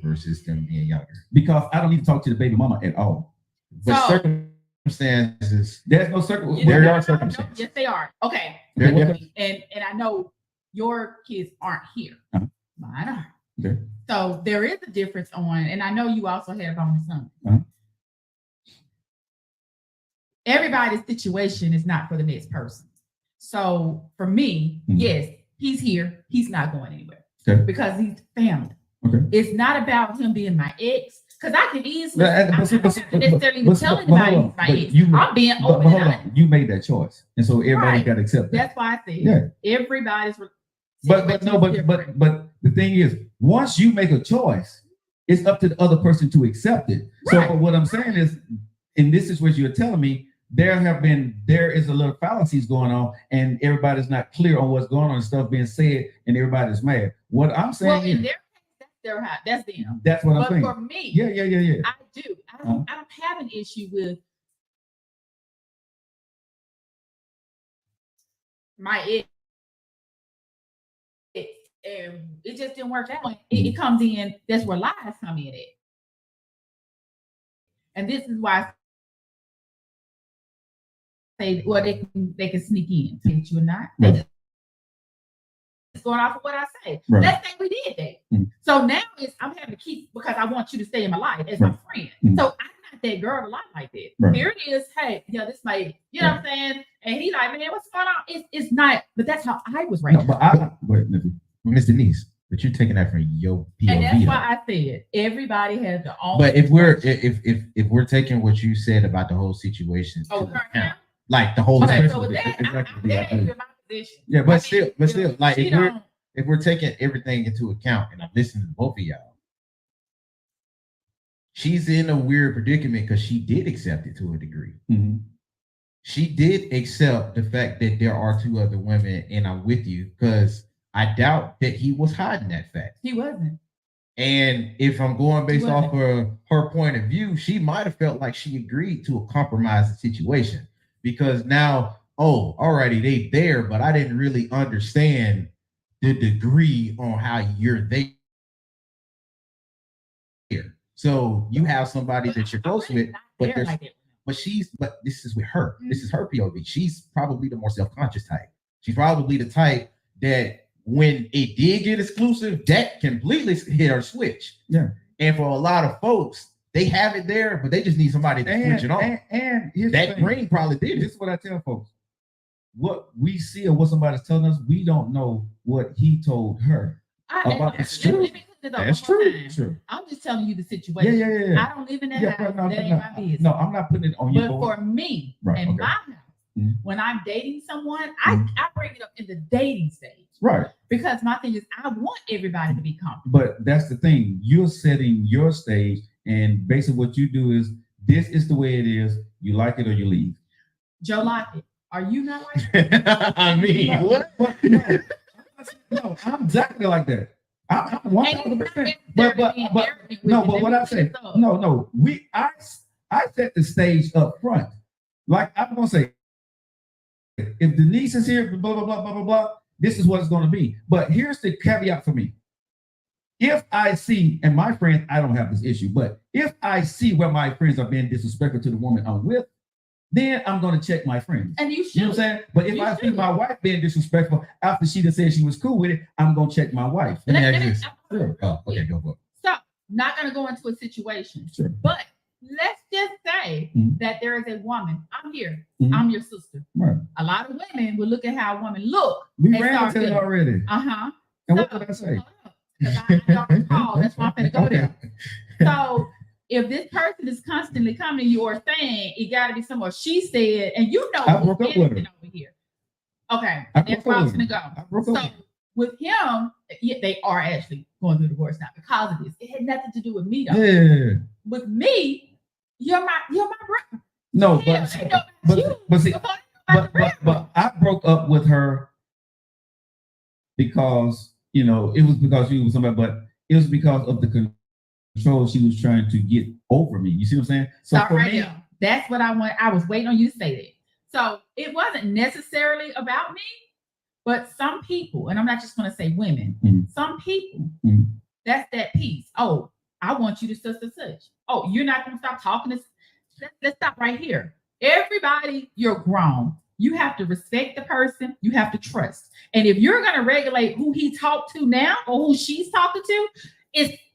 versus them being younger? Because I don't need to talk to the baby mama at all. But circumstances, there's no circumstances. There are circumstances. Yes, they are. Okay. And I know your kids aren't here. Mine are. Okay. So there is a difference and I know you also had a bonus son. Everybody's situation is not for the next person. So for me, yes, he's here. He's not going anywhere because he's family. Okay. It's not about him being my ex because I can easily. I'm not necessarily even telling anybody he's my ex. I'm being open. But hold on, you made that choice, and so everybody got to accept that. That's why I said everybody's. But the thing is, once you make a choice, it's up to the other person to accept it. Right. So what I'm saying is, in this situation, you're telling me there is a little fallacies going on, and everybody's not clear on what's going on, and stuff being said, and everybody's mad. What I'm saying is, that's them. That's what I'm saying. But for me, yeah, I do. I don't have an issue with my ex. And it just didn't work out. It comes in, that's where lies come in at. And this is why I say, well, they can sneak in, think you or not. Right. It's going off of what I say. Right. Let's say we did that. So now I'm having to keep because I want you to stay in my life as my friend. So I'm not that girl to lie like that. Right. Here it is. Hey, this may, you know what I'm saying? And he's like, man, what's going on? It's not, but that's how I was raised. No, but Miss Denise, but you're taking that from your POV. And that's why I said everybody has their own. But if we're taking what you said about the whole situation, like the whole so with that, I'm in my position. Yeah, but still, like if we're taking everything into account, and I'm listening to both of y'all, she's in a weird predicament because she did accept it to a degree. She did accept the fact that there are two other women, and I'm with you because I doubt that he was hiding that fact. He wasn't. And if I'm going based off of her point of view, she might have felt like she agreed to a compromising situation because now, alrighty, they there, but I didn't really understand the degree on how you're there. So you have somebody that you're close with, but there's like it. but this is with her. This is her POV. She's probably the more self-conscious type. She's probably the type that when it did get exclusive, that completely hit her switch. Yeah. And for a lot of folks, they have it there, but they just need somebody to switch it on. And here's that ring probably did This is what I tell folks. What we see or what somebody's telling us, we don't know what he told her. It's true. That's true. Sure. I'm just telling you the situation. Yeah. I don't live in that house. No, that ain't my business. No, I'm not putting it on you. But for me, right, in my house, when I'm dating someone, I bring it up in the dating stage. Right. Because my thing is, I want everybody to be comfortable. But that's the thing. You're setting your stage, and basically what you do is, this is the way it is. You like it or you leave. Joe Lockett, are you not like that? I mean, what? No, I'm exactly like that. I'm 100%. But what I'm saying, no, I set the stage up front. Like I'm gonna say, if Denise is here, blah blah blah blah blah blah, this is what it's gonna be. But here's the caveat for me. If I see, and my friends, I don't have this issue, but if I see where my friends are being disrespectful to the woman I'm with, then I'm going to check my friends. And you should. You know what I'm saying? But if I see my wife being disrespectful after she said she was cool with it, I'm going to check my wife. Let me ask you this. Sure. Oh, okay, go for it. So, not going to go into a situation. Sure. But let's just say that there is a woman. I'm here. I'm your sister. Right. A lot of women will look at how a woman look. We ran into it already. Uh-huh. And what did I say? Because I don't recall. That's why I'm going to go there. So, if this person is constantly coming to you or saying it got to be somewhere she said, and you know I broke up with her. over here. Okay, that's where I was going to go. I broke up. So with him, they are actually going through divorce now because of this. It had nothing to do with me though. Yeah. With me, you're my brother. No, Yeah, but I broke up with her because it was because she was somebody, but it was because of the control she was trying to get over me. You see what I'm saying? So for me, that's what I want. I was waiting on you to say that. So it wasn't necessarily about me, but some people, and I'm not just going to say women, some people, that's that piece. Oh, I want you to such and such. Oh, you're not going to stop talking. Let's stop right here. Everybody, you're grown. You have to respect the person. You have to trust. And if you're going to regulate who he talked to now or who she's talking to,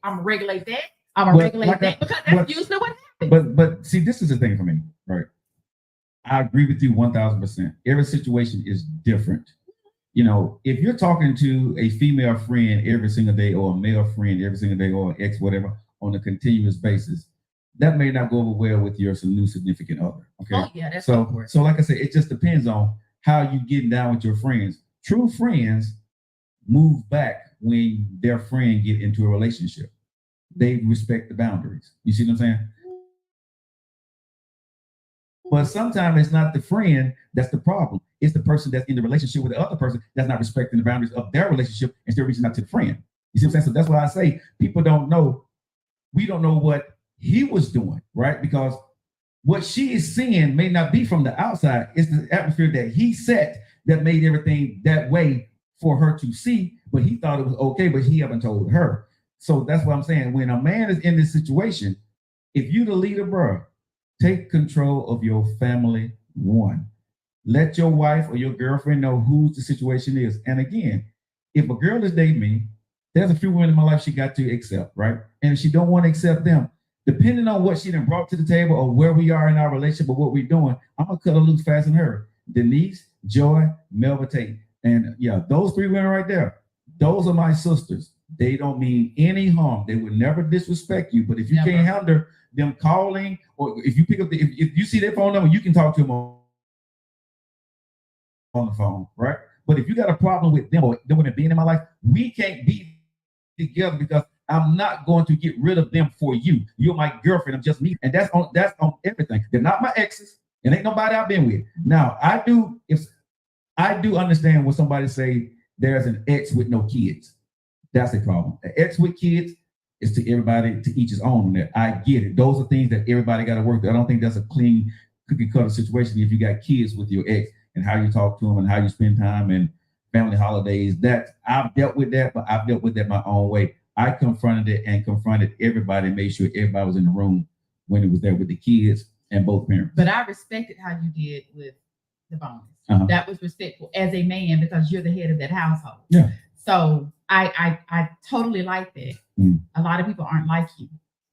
I'm gonna regulate that. I'm gonna regulate that because that's usually what happens. But see, this is the thing for me, right? I agree with you 1,000%. Every situation is different. If you're talking to a female friend every single day or a male friend every single day or an ex, whatever, on a continuous basis, that may not go over well with your new significant other. Okay. Oh yeah, that's so like I said, it just depends on how you getting down with your friends. True friends move back when their friend get into a relationship. They respect the boundaries. You see what I'm saying? But sometimes it's not the friend that's the problem. It's the person that's in the relationship with the other person that's not respecting the boundaries of their relationship and still reaching out to the friend. You see what I'm saying? So that's why I say people don't know. We don't know what he was doing, right? Because what she is seeing may not be from the outside. It's the atmosphere that he set that made everything that way for her to see, but he thought it was okay, but he haven't told her. So that's what I'm saying. When a man is in this situation, if you the leader, bro, take control of your family. One, let your wife or your girlfriend know who the situation is. And again, if a girl is dating me, there's a few women in my life she got to accept, right? And if she don't want to accept them, depending on what she done brought to the table or where we are in our relationship or what we're doing, I'm gonna cut her loose fast and her. Denise, Joy, Melva Tate. And yeah, those three women right there, those are my sisters. They don't mean any harm. They would never disrespect you. But if you can't handle them calling, or if you pick up if you see their phone number, you can talk to them on the phone, right? But if you got a problem with them or them women being in my life, we can't be together because I'm not going to get rid of them for you. You're my girlfriend. I'm just me. And that's on everything. They're not my exes. And ain't nobody I've been with. Now, I do understand when somebody say there's an ex with no kids. That's a problem. An ex with kids is to everybody, to each his own. That I get it. Those are things that everybody got to work with. I don't think that's a clean cookie cutter situation if you got kids with your ex and how you talk to them and how you spend time and family holidays. That I've dealt with that, but I've dealt with that my own way. I confronted it and confronted everybody and made sure everybody was in the room when it was there with the kids and both parents. But I respected how you did with the bonus. Uh-huh. That was respectful as a man because you're the head of that household. Yeah. So I totally like that. A lot of people aren't like you.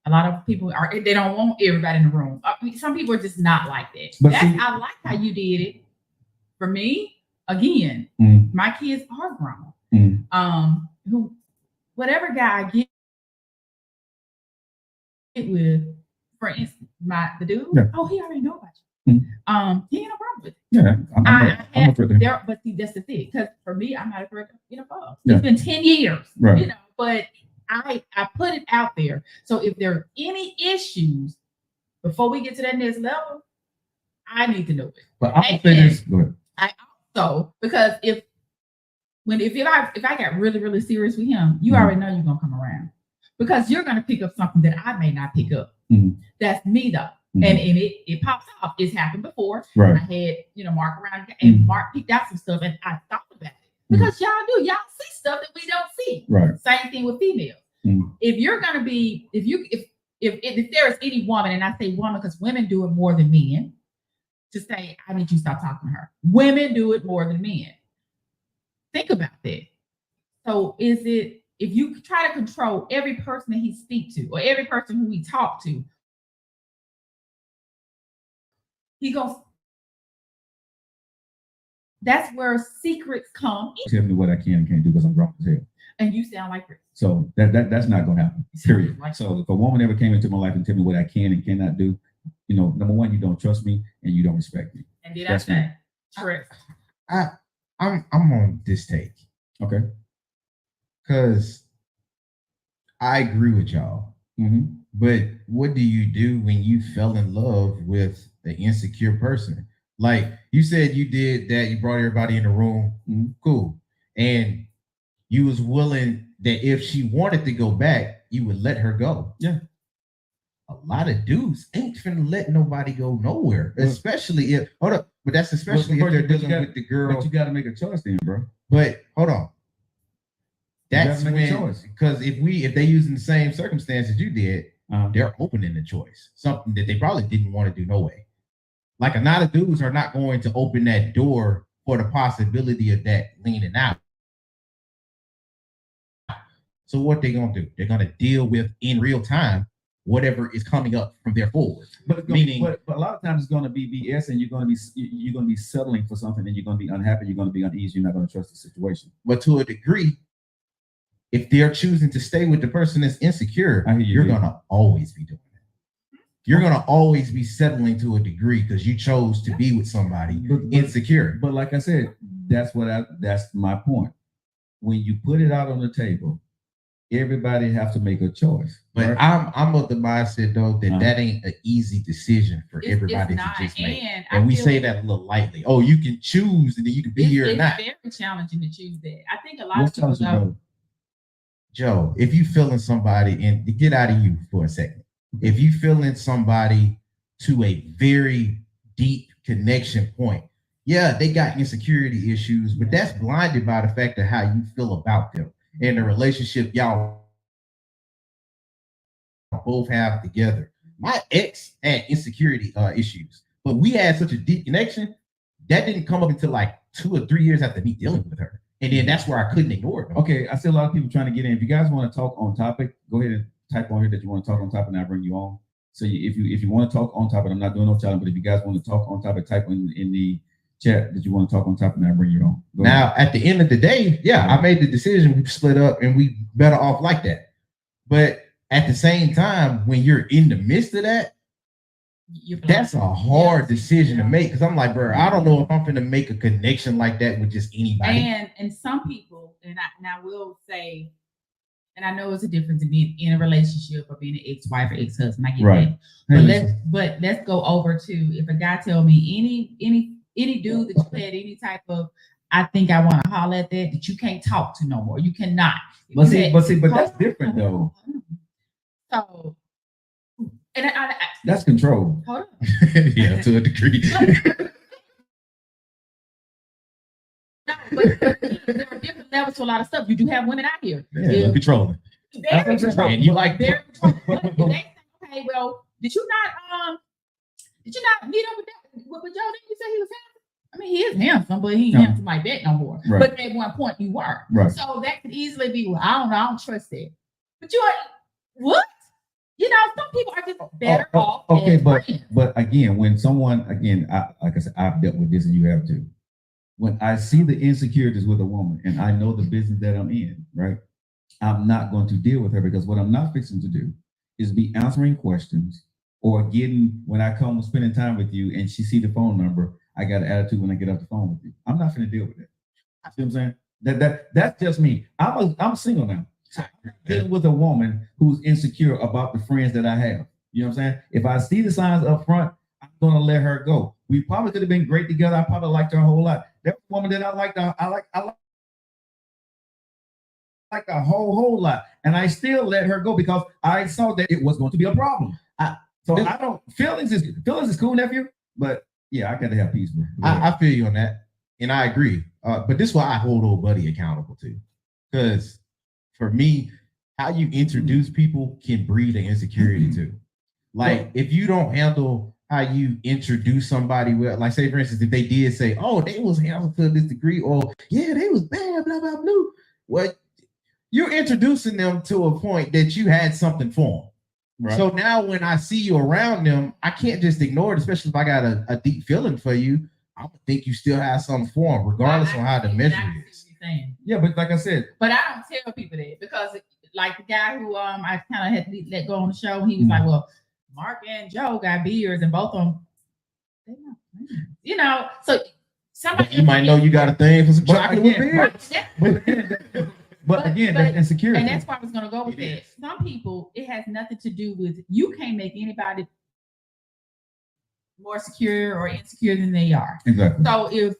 A lot of people they don't want everybody in the room. Some people are just not like that. But I like how you did it. For me, again, my kids are grown. Who whatever guy I get with, for instance, the dude, he already know about you. He ain't no problem with it. Yeah, I'm a threat. But see, that's the thing. Because for me, I'm not a threat. It's been 10 years. Right. But I put it out there. So if there are any issues before we get to that next level, I need to know it. But I'm saying this. Go ahead. I also, because if I got really, really serious with him, you already know you're gonna come around. Because you're gonna pick up something that I may not pick up. That's me though. And it pops off. It's happened before. Right. I had, Mark around and Mark picked out some stuff and I thought about it. Because y'all see stuff that we don't see. Right. Same thing with females. If you're gonna be, if there is any woman, and I say woman because women do it more than men, to say, I need you to stop talking to her. Women do it more than men. Think about that. So is it, if you try to control every person that he speaks to or every person who he talks to, he goes, that's where secrets come in. Tell me what I can and can't do because I'm grown as hell. And you sound like Chris. So that's not gonna happen. Period. So if a woman ever came into my life and tell me what I can and cannot do, number one, you don't trust me and you don't respect me. And did I say Chris? I'm on this take. Okay. Because I agree with y'all. But what do you do when you fell in love with the insecure person? Like you said, you did that. You brought everybody in the room. Cool. And you was willing that if she wanted to go back, you would let her go. Yeah. A lot of dudes ain't finna let nobody go nowhere, especially if but that's especially if they're dealing with the girl. But you got to make a choice then, bro. But hold on. That's when, because if they using the same circumstances you did, they're opening the choice, something that they probably didn't want to do no way. Like a lot of dudes are not going to open that door for the possibility of that leaning out. So what they gonna do? They're gonna deal with in real time whatever is coming up from there forward. But a lot of times it's gonna be BS, and you're gonna be settling for something, and you're gonna be unhappy. You're gonna be uneasy. You're not gonna trust the situation. But to a degree, if they're choosing to stay with the person that's insecure, you're gonna always be doing that. You're gonna always be settling to a degree because you chose to be with somebody insecure. But like I said, that's my point. When you put it out on the table, everybody have to make a choice. But right? I'm of the mindset though that ain't an easy decision for everybody to just make. And we say that a little lightly. Oh, you can choose and then you can be here or not. It's very challenging to choose that. I think a lot of people know. Joe, if you feeling somebody, and to get out of you for a second, if you feeling somebody to a very deep connection point, yeah, they got insecurity issues, but that's blinded by the fact of how you feel about them and the relationship y'all both have together. My ex had insecurity issues, but we had such a deep connection that didn't come up until like 2 or 3 years after me dealing with her. And then that's where I couldn't ignore it. Okay, I see a lot of people trying to get in. If you guys want to talk on topic, go ahead and type on here that you want to talk on topic, and I'll bring you on. So if you want to talk on topic, I'm not doing no challenge, but if you guys want to talk on topic, type in the chat that you want to talk on topic, and I'll bring you on. Now, at the end of the day, I made the decision. We split up, and we better off like that. But at the same time, when you're in the midst of that, that's a hard decision to make, because I'm like, bro, I don't know if I'm gonna make a connection like that with just anybody. And some people, and I will say, and I know it's a difference in being in a relationship or being an ex-wife or ex-husband. I get that. But let's go over to, if a guy tell me any dude that you had any type of, I think I want to holler at that you can't talk to no more. You cannot. But that's different though. So. And that's control. Hold on. Yeah, to a degree. No, but there are different levels to a lot of stuff. You do have women out here. Yeah, controlling. Very controlling. And you like Very controlling. But they say, okay, well, did you not meet up with that with Joe? Didn't you say he was handsome? I mean, he is handsome, but he ain't handsome like that no more. Right. But at one point you were. Right. So that could easily be, well, I don't trust that. But you are what? You know, some people are just better off. Okay, as but friends. again, when someone like I said, I've dealt with this, and you have too. When I see the insecurities with a woman, and I know the business that I'm in, right? I'm not going to deal with her, because what I'm not fixing to do is be answering questions or getting, when I come spending time with you and she see the phone number, I got an attitude when I get off the phone with you. I'm not going to deal with that. See what I'm saying? That's just me. I'm single now. So I'm dealing with a woman who's insecure about the friends that I have. You know what I'm saying? If I see the signs up front, I'm going to let her go. We probably could have been great together. I probably liked her a whole lot. That woman that I liked a whole lot, and I still let her go because I saw that it was going to be a problem. Feelings is cool, nephew, but yeah, I got to have peace, bro. I feel you on that, and I agree. But this is why I hold old buddy accountable too, because for me, how you introduce people can breed an insecurity too. Like if you don't handle how you introduce somebody, well, like say for instance, if they did say, "Oh, they was handsome to this degree," or "Yeah, they was bad," blah blah blah. Well, you're introducing them to a point that you had something for them. Right. So now when I see you around them, I can't just ignore it, especially if I got a deep feeling for you. I would think you still have something for them, regardless of how the measure is. Yeah, but like I said, but I don't tell people that, because like the guy who I kind of had to let go on the show, he was like, "Well, Mark and Joe got beards, and both of them, they're not friends." You know, so somebody you might know you got a thing for some chocolate with beards. But again, that's insecurity. And that's why I was going to go with that. Some people, it has nothing to do with, you can't make anybody more secure or insecure than they are. Exactly. So if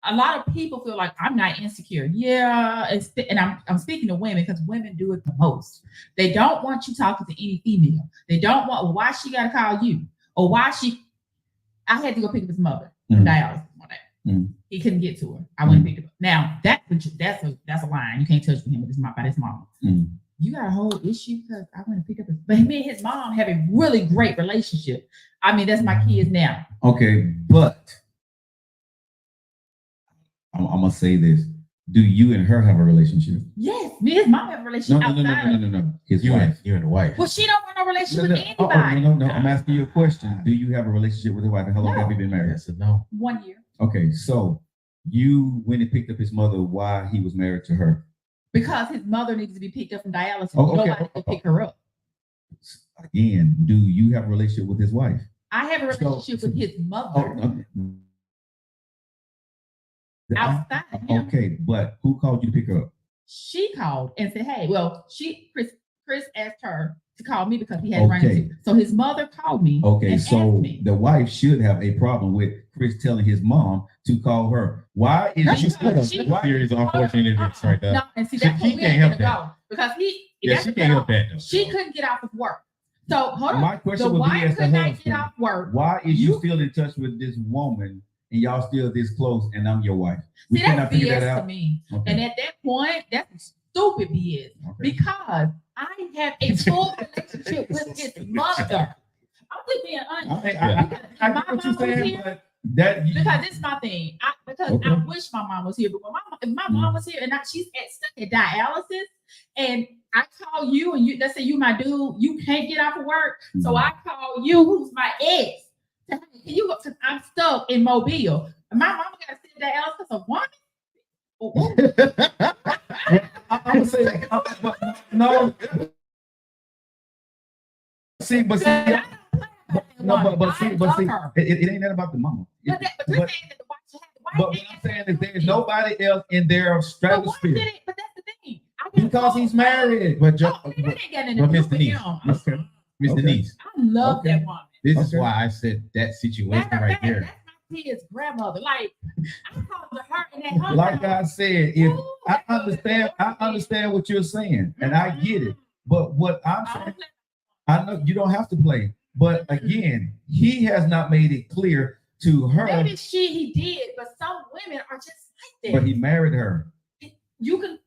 a lot of people feel like I'm not insecure, yeah, and I'm speaking to women because women do it the most. They don't want you talking to any female. They don't want, well, why she got to call you, or why she. I had to go pick up his mother from dialysis one day. He couldn't get to her. I went and picked it up. Now that's a line. You can't touch him with his mom by his mom. You got a whole issue because I went and picked up his. But me and his mom have a really great relationship. I mean, that's my kids now. Okay, but I'm gonna say this: do you and her have a relationship? Yes, me and his mom have a relationship. No. His you wife. You and the wife. Well, she don't want no relationship with anybody. No. I'm asking you a question. Do you have a relationship with his wife? And how long have you been married? Yes or no? 1 year. Okay, so you went and picked up his mother. Why he was married to her? Because his mother needs to be picked up from dialysis. Okay. Nobody can pick her up. Again, do you have a relationship with his wife? I have a relationship with his mother. Outside of him. Okay, but who called you to pick her up? She called and said, "Hey, well, Chris asked her to call me because he had run into." So his mother called me. Okay, and so asked me. the wife should have a problem with Chris telling his mom to call her. Why is That's a series of unfortunate events right there. No, and see that's She what we can't ain't help gonna that. go because he. Yeah, she can't help that though. She couldn't get off of work. So hold on. My question The would be wife as the could not husband, get off work. why is you still in touch with this woman and y'all still this close and I'm your wife? See, that's figure BS that to out. me. Okay. And at that point, that's stupid BS. Okay. Because I have a full relationship with his mother. I'm just being honest. I get what you're saying, but that Because it's my thing. I wish my mom was here, but if my mom was here and she's stuck at dialysis, and I call you and let's say you my dude, you can't get off of work, so I call you, who's my ex. Can you go? Because I'm stuck in Mobile. And my mama got to sit at dialysis because a woman. I'm gonna say no. See, but see, it ain't that about the mama. But what I'm saying is there's nobody else in their stratosphere. But that's the thing. Because he's married. But Miss Denise, Miss Denise, I love that woman. this is why I said that situation right there. That's my kid's grandmother. Like I talked to her and that. Like I said, if I understand what you're saying, and I get it. But what I'm saying, I know you don't have to play. But again, he has not made it clear to her. Maybe he did, but some women are just like that. But he married her. You can.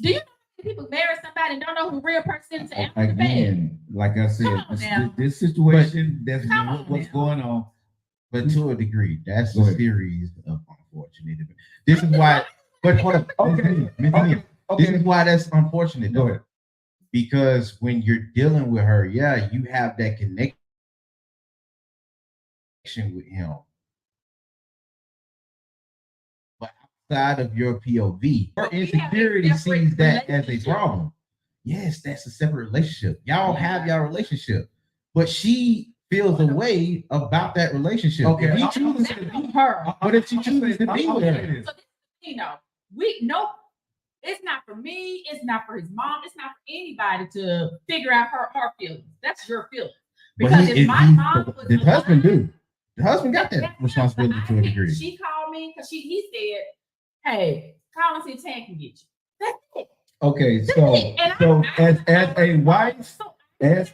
Do you know people marry somebody and don't know who the real person is to answer the bed. Again, like I said, Come on now. this situation, that's Come on what's now. going on. But to a degree, that's Go the ahead. series of unfortunate events. This is why. But hold up, Okay. This is why that's unfortunate, Go though. ahead. Because when you're dealing with her, yeah, you have that connection with him. But outside of your POV, her But we have a insecurity separate sees that as a relationship. problem. Yes, that's a separate relationship. Y'all Yeah. have your relationship, but she feels a way about that relationship. Okay, If he I'm- chooses That's to on be, her. but if she chooses to be I'm with gonna her, say this. So this, you know, we no, it's not for me. It's not for his mom. It's not for anybody to figure out her feelings. That's your feelings. but Because he- if my mom was the husband alive, do. The husband got that that's responsibility him. to a degree. She called me because he said, "Hey, call and see if Tan can get you." That's it. Okay, That's so it. And so I- as a wife, So, as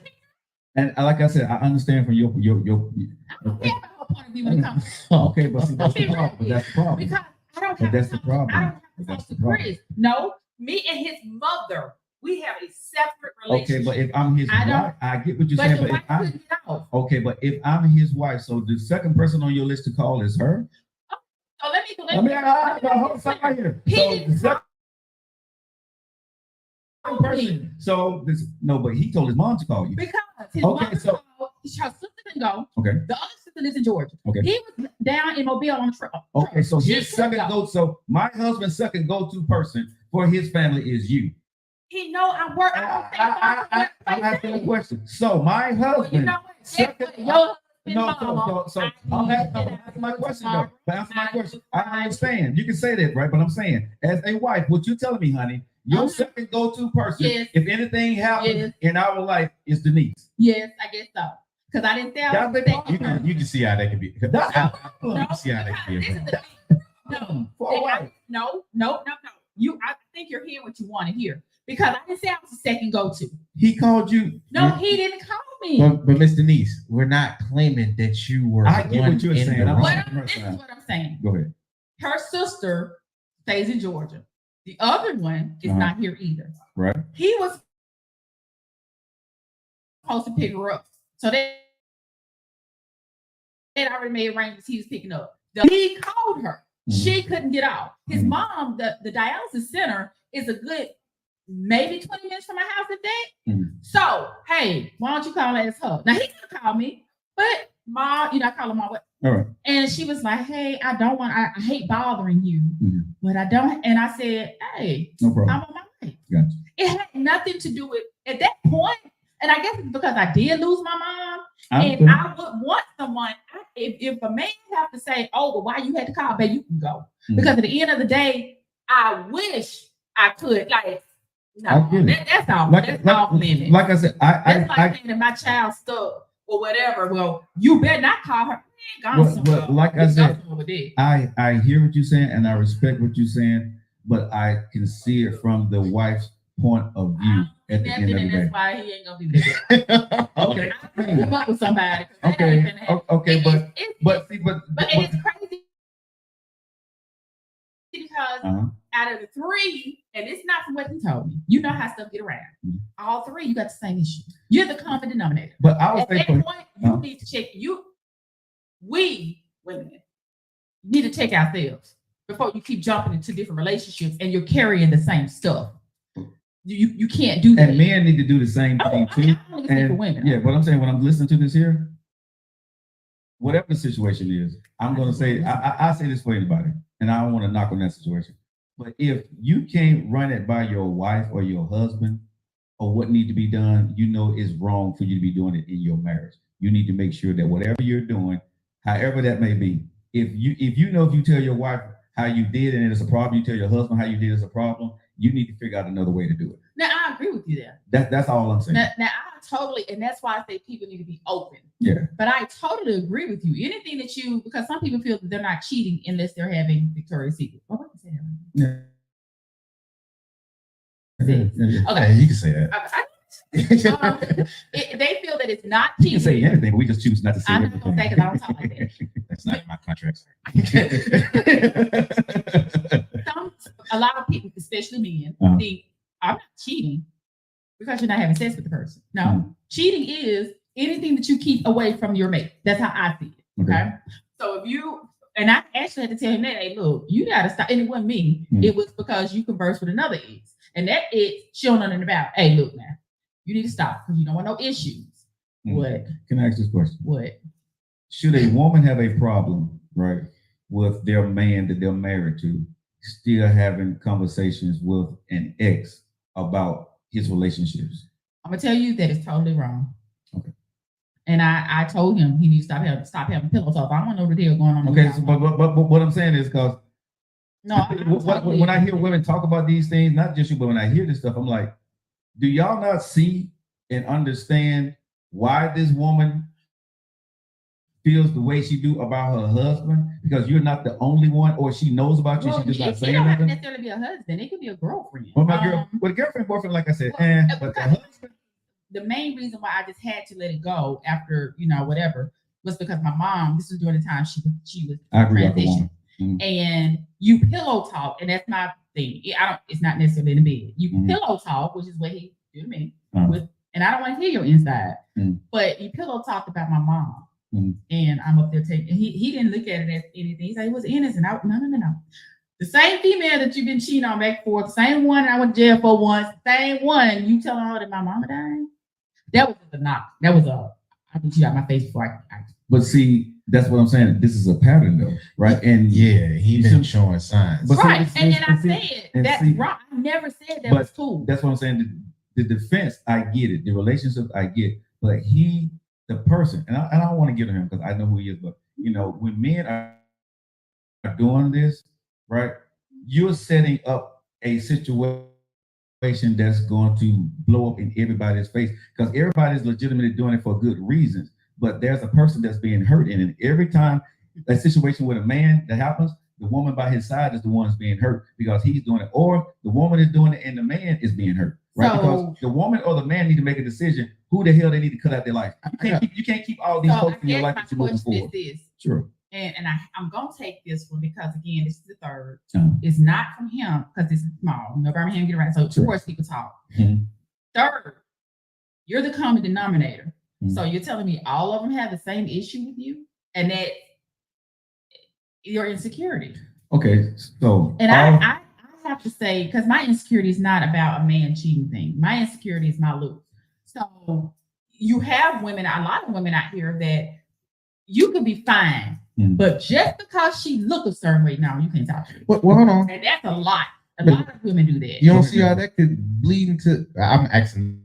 and like I said, I understand from your I don't care about her point of view when it comes to okay, but see, that's the problem. But that's the problem. because I don't But have that's to the talk- problem. I don't have to But talk that's to the problem. Chris. No, me and his mother, we have a separate Okay, relationship. but if I'm his I don't- wife, I get what you're but saying. the But wife if I'm couldn't get off. okay, but if I'm his wife, so the second person on your list to call is her. So let me. I mean, hold on, stop right here. He So didn't the second call person. me So this no, but he told his mom to call you. because his Okay, mother so- called. Her sister didn't go. Okay. The other sister lives in Georgia. Okay. He was down in Mobile on the truck. Okay, so She his couldn't second go. go. So my husband's second go-to person for his family is you. He know I'm working. I'm asking a question. So my Well, you husband. know what? second- That's what your husband, No, mama, so I I'm need asking my question though. tomorrow. But answer my question. I understand. You can say that, right? But I'm saying, as a wife, what you telling me, honey, your second go-to person, Yes. if anything happens Yes. in our life, is Denise. Yes, I guess so. Because I didn't say I That's was the second. You can see how that could be. That's the problem. You can see how that could be. This is a the no, For a wife. no. I think you're hearing what you want to hear because I didn't say I was a second go-to. He called you. No, he didn't call me. But Miss Denise, we're not claiming that you were. I get one what you're in saying. the I'm wrong. not- This is what I'm saying. Go ahead. Her sister stays in Georgia. The other one is Uh-huh. not here either. Right. He was supposed to pick her up. So they'd already made arrangements he was picking up. He called her. Mhm. She couldn't get out. His Mhm. mom, the dialysis center, is a good maybe 20 minutes from my house a day. Mhm. So, hey, why don't you call that as her? Now he could call me, but mom, I call her mom. All right. And she was like, hey, I hate bothering you, Mhm. but I don't. And I said, hey, No problem. I'm on my way. Gotcha. It had nothing to do with at that point. And I guess it's because I did lose my mom, I'm and good. I would want someone. If a man have to say, "Oh, well, why you had to call, babe, you can go," Mhm. because at the end of the day, I wish I could. Like, no, I get it. that's all. Like, That's off limits. like I said, That's like I saying that my child's stuck or whatever. Well, you better not call her. Man, Well, gone somewhere. well, like I Go said, somewhere with it. I hear what you're saying and I respect what you're saying, but I can see it from the wife's point of view at the That's end it, of the and day. that's why he ain't gonna be there. Okay. I come up with somebody. That Okay. ain't finna happen. Okay, It's- but see, but it's crazy because uh-huh. out of the three, and it's not from what you told me, you know how stuff get around. Mhm. All three, you got the same issue. You're the common denominator. But I would At say that for point, you Uh-huh. need to check we women need to check ourselves before you keep jumping into different relationships and you're carrying the same stuff. You can't do that. and men need to do the same thing too. I only speak for And women. yeah, but I'm saying when I'm listening to this here, whatever the situation is, I'm gonna say I say this for anybody, and I don't want to knock on that situation. But if you can't run it by your wife or your husband, or what need to be done, is wrong for you to be doing it in your marriage. You need to make sure that whatever you're doing, however that may be, if you tell your wife how you did and it's a problem, you tell your husband how you did it's a problem, you need to figure out another way to do it. Now I agree with you there. That's all I'm saying. Now I totally, and that's why I say people need to be open. Yeah. But I totally agree with you. Anything that because some people feel that they're not cheating unless they're having Victoria's Secret. Oh, what is that? Yeah. Okay. Okay, you can say that. They feel that it's not You cheating. can say anything, but we just choose not to say I'm everything. not gonna say because I don't talk like that. That's not in my contract. A lot of people, especially men, Uh-huh. think I'm not cheating because you're not having sex with the person. No, cheating is anything that you keep away from your mate. That's how I see it. Okay. So if you and I actually had to tell him that, hey, look, you gotta stop. And it wasn't me. It was because you conversed with another ex. And that ex, she don't know nothing about. Hey, look now, you need to stop because you don't want no issues. What? Can I ask this question? What? Should a woman have a problem, right, with their man that they're married to, still having conversations with an ex about his relationships? I'm gonna tell you that it's totally wrong. Okay. And I told him he needs to stop having pillow talk. I don't know what the hell going on. Okay, so, but what I'm saying is because when I hear women talk about these things, not just you, but when I hear this stuff, I'm like, do y'all not see and understand why this woman feels the way she do about her husband? Because you're not the only one, or she knows about you. She just not saying nothing. It don't have to nothing. necessarily be a husband. It could be a girlfriend. Well, my girl, with girlfriend, boyfriend, like I said, but the husband. The main reason why I just had to let it go after, whatever, was because my mom, this was during the time she was transitioning. And you pillow talk, and that's my thing. It's not necessarily in the bed. You pillow talk, which is what he do to me. And I don't want to hear your inside. But you pillow talked about my mom. And I'm up there taking, he didn't look at it as anything. He said it was innocent. No. The same female that you've been cheating on back and forth, the same one I went to jail for once, same one, you telling her that my mama died? That was a knock. That was I put you out my face before I But see, that's what I'm saying. This is a pattern though, right? And yeah, he been showing signs. But right. And I said, that's wrong. I never said that was cool. That's what I'm saying. The defense, I get it. The relationship, I get. But the person, and I don't want to get to him because I know who he is, but when men are doing this, right, you're setting up a situation that's going to blow up in everybody's face because everybody's legitimately doing it for good reasons. But there's a person that's being hurt, and every time a situation with a man that happens, the woman by his side is the one that's being hurt because he's doing it, or the woman is doing it and the man is being hurt, right? Because the woman or the man need to make a decision who the hell they need to cut out their life. You can't keep all these folks in your life that you're moving forward. Sure. And I'm gonna take this one because again, this is the third. It's not from him because it's small. Birmingham get around. So towards people talk. Third, you're the common denominator. So you're telling me all of them have the same issue with you, and that your insecurity. Okay, so I have to say, because my insecurity is not about a man cheating thing. My insecurity is my look. So you have women, a lot of women out here that you could be fine, but just because she look a certain way, now you can't talk to her. Well, hold on. And that's a lot. A lot of women do that. You don't see how that could bleed into. I'm asking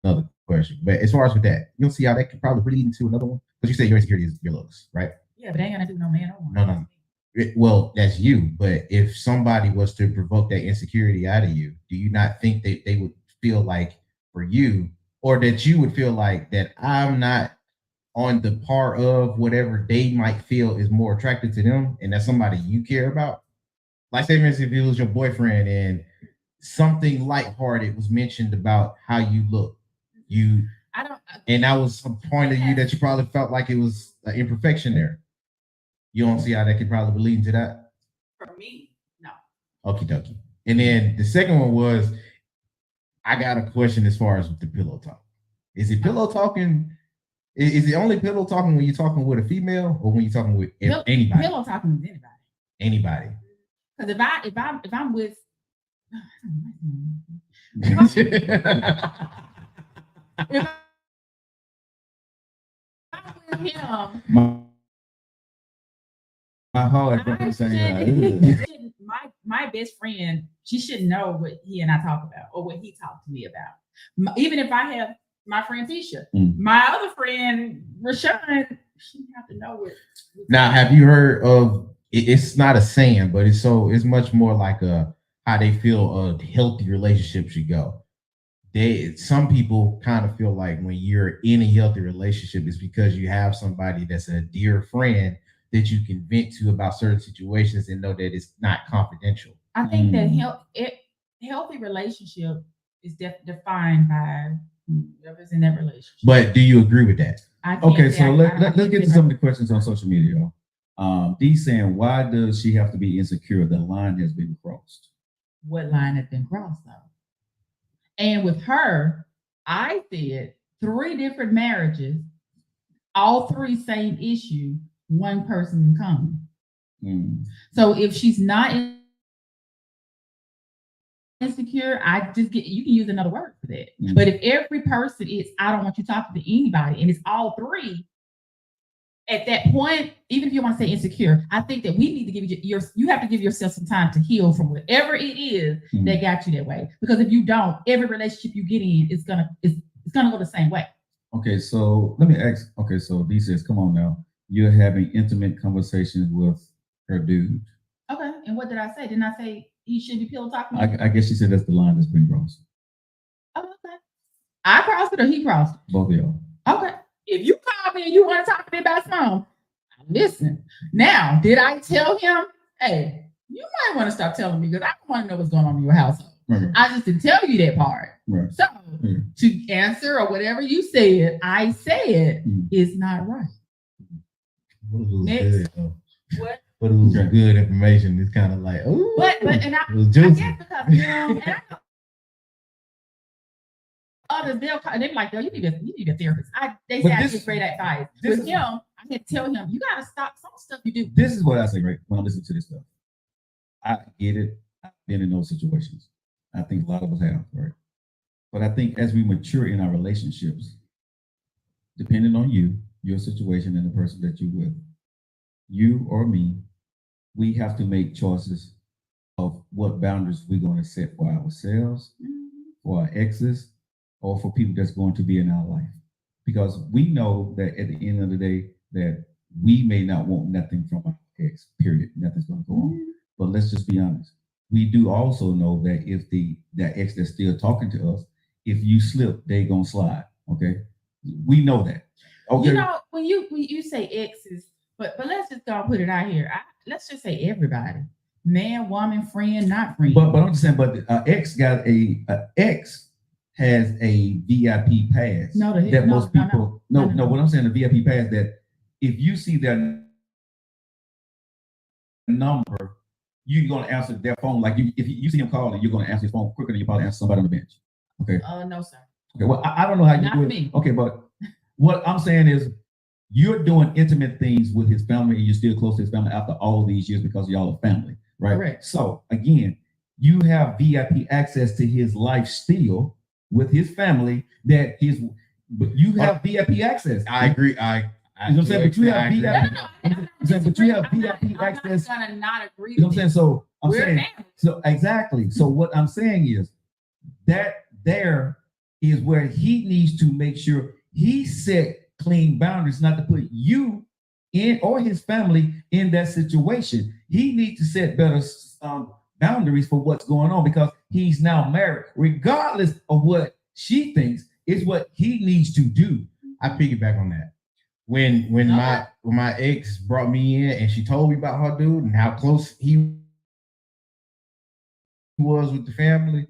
another question, but as far as with that, you don't see how that could probably bleed into another one because you say your insecurity is your looks, right? Yeah, but they ain't gonna do no man or woman. No. Well, that's you. But if somebody was to provoke that insecurity out of you, do you not think that they would feel like for you, or that you would feel like that I'm not on the part of whatever they might feel is more attractive to them, and that's somebody you care about? Like, say, for instance, if it was your boyfriend and something lighthearted was mentioned about how you look, and that was some point of you that you probably felt like it was an imperfection there. You don't see how that could probably lead into that? For me, no. Okie dokie. And then the second one was, I got a question as far as with the pillow talk. Is it pillow talking? Is it only pillow talking when you're talking with a female, or when you're talking with anybody? Pillow talking with anybody. Anybody. Because if I'm with him, my heart my best friend, she should know what he and I talk about, or what he talked to me about. Even if I have my friend Tisha, my other friend Rashawn, she have to know what. Now, have you heard of? It's not a saying, but it's much more like how they feel a healthy relationship should go. Some people kind of feel like when you're in a healthy relationship, it's because you have somebody that's a dear friend that you can vent to about certain situations and know that it's not confidential. I think that healthy relationship is defined by whoever's in that relationship. But do you agree with that? Okay, so let's get to some of the questions on social media. Dee saying, why does she have to be insecure? The line has been crossed. what line has been crossed though. And with her, I said 3 different marriages, all 3 same issue, one person in common. So if she's not insecure, I just get, you can use another word for that. But if every person is, I don't want you talking to anybody, and it's all 3, at that point, even if you want to say insecure, I think that we need to give you have to give yourself some time to heal from whatever it is that got you that way. Because if you don't, every relationship you get in is gonna go the same way. Okay, so let me ask. Okay, so D says, "Come on now, you're having intimate conversations with her dude." Okay, and what did I say? Didn't I say he should be pillow talking? I guess she said that's the line that's been crossed. Oh, okay. I crossed it or he crossed it? Both of y'all. Okay. If you call me and you want to talk to me about something, listen. Now, did I tell him, hey, you might want to stop telling me because I don't want to know what's going on in your household. Right. I just didn't tell you that part. Right. So to answer or whatever you said, I said is not right. Next. What? But it was good information. It's kind of like, oh, but and I juicy. guess because and I know others they're like, yo, you need a therapist. They say I give great advice. With him, I had to tell him, you gotta stop some stuff you do. This is what I say, right? When I listen to this stuff, I get it. I've been in those situations. I think a lot of us have, right? But I think as we mature in our relationships, depending on you, your situation, and the person that you're with, you or me, we have to make choices of what boundaries we're going to set for ourselves, for our exes, or for people that's going to be in our life. Because we know that at the end of the day, that we may not want nothing from our ex, period. Nothing's going to go on. But let's just be honest. We do also know that if that ex that's still talking to us, if you slip, they gonna slide. Okay, we know that. Okay, you know when you say exes, but let's just go and put it out here. Let's just say everybody, man, woman, friend, not friend. But I'm just saying, but ex got ex has a VIP pass. Most people. No. What I'm saying, the VIP pass that if you see their number, you're gonna answer their phone. Like if you see him calling, you're gonna answer his phone quicker than you probably answer somebody on the bench. Okay. No, sir. Okay. Well, I don't know how you Not do it. me. Okay, but what I'm saying is, you're doing intimate things with his family, and you're still close to his family after all these years because y'all are family, right? Correct. So again, you have VIP access to his life still with his family. But you have VIP access. I agree. You know what I'm saying? But you have VIP. But you have VIP access. I'm not gonna not agree. You know what I'm saying? So I'm We're saying, family. so exactly. So what I'm saying is that there is where he needs to make sure he set clean boundaries, not to put you in or his family in that situation. He needs to set better boundaries for what's going on because he's now married. Regardless of what she thinks, is what he needs to do. I piggyback on that. When my ex brought me in and she told me about her dude and how close he was with the family.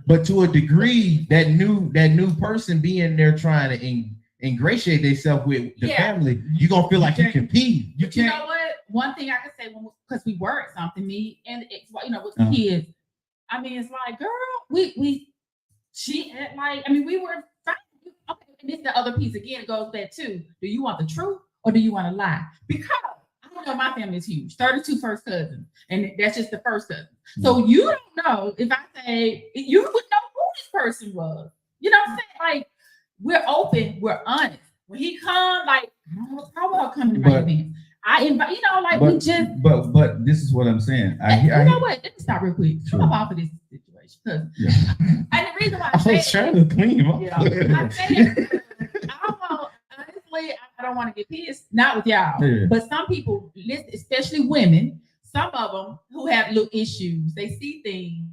But to a degree, that new person being there trying to ingratiate themselves with the family, you're gonna feel like you compete. You know what? One thing I could say, because we were at something, me and with the kids. I mean, it's like, girl, we were fine. Okay, and this the other piece again. It goes back to: do you want the truth or do you want to lie? Because I know my family is huge, 32 first cousins, and that's just the first cousin. So you don't know if I say you would know who this person was. You know what I'm saying? Like, we're open, we're honest. When he come, like, I will come to my event. I invite, we just. But this is what I'm saying. You know what? Let me stop real quick. Sure. I'm off of this situation and the reason why I was trying to clean him up. I say it. Honestly, I don't want to get pissed. Not with y'all, but some people, especially women, some of them who have little issues, they see things.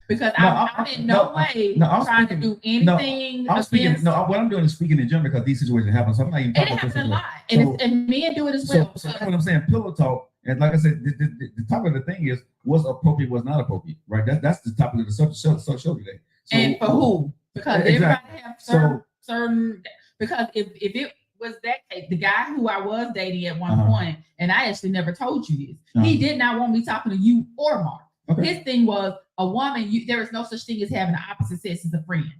Because I'm in no way trying to do anything. What I'm doing is speaking in general because these situations happen. So I'm not even talking about this. It happens a lot, and men do it as well. So that's what I'm saying. Pillow talk, and like I said, the topic of the thing is what's appropriate, what's not appropriate, right? That's the topic of the show today. So, and for who? Because everybody have certain. Because if it was that case. The guy who I was dating at one point, and I actually never told you this. He did not want me talking to you or Mark. Okay. His thing was a woman. There is no such thing as having the opposite sex as a friend.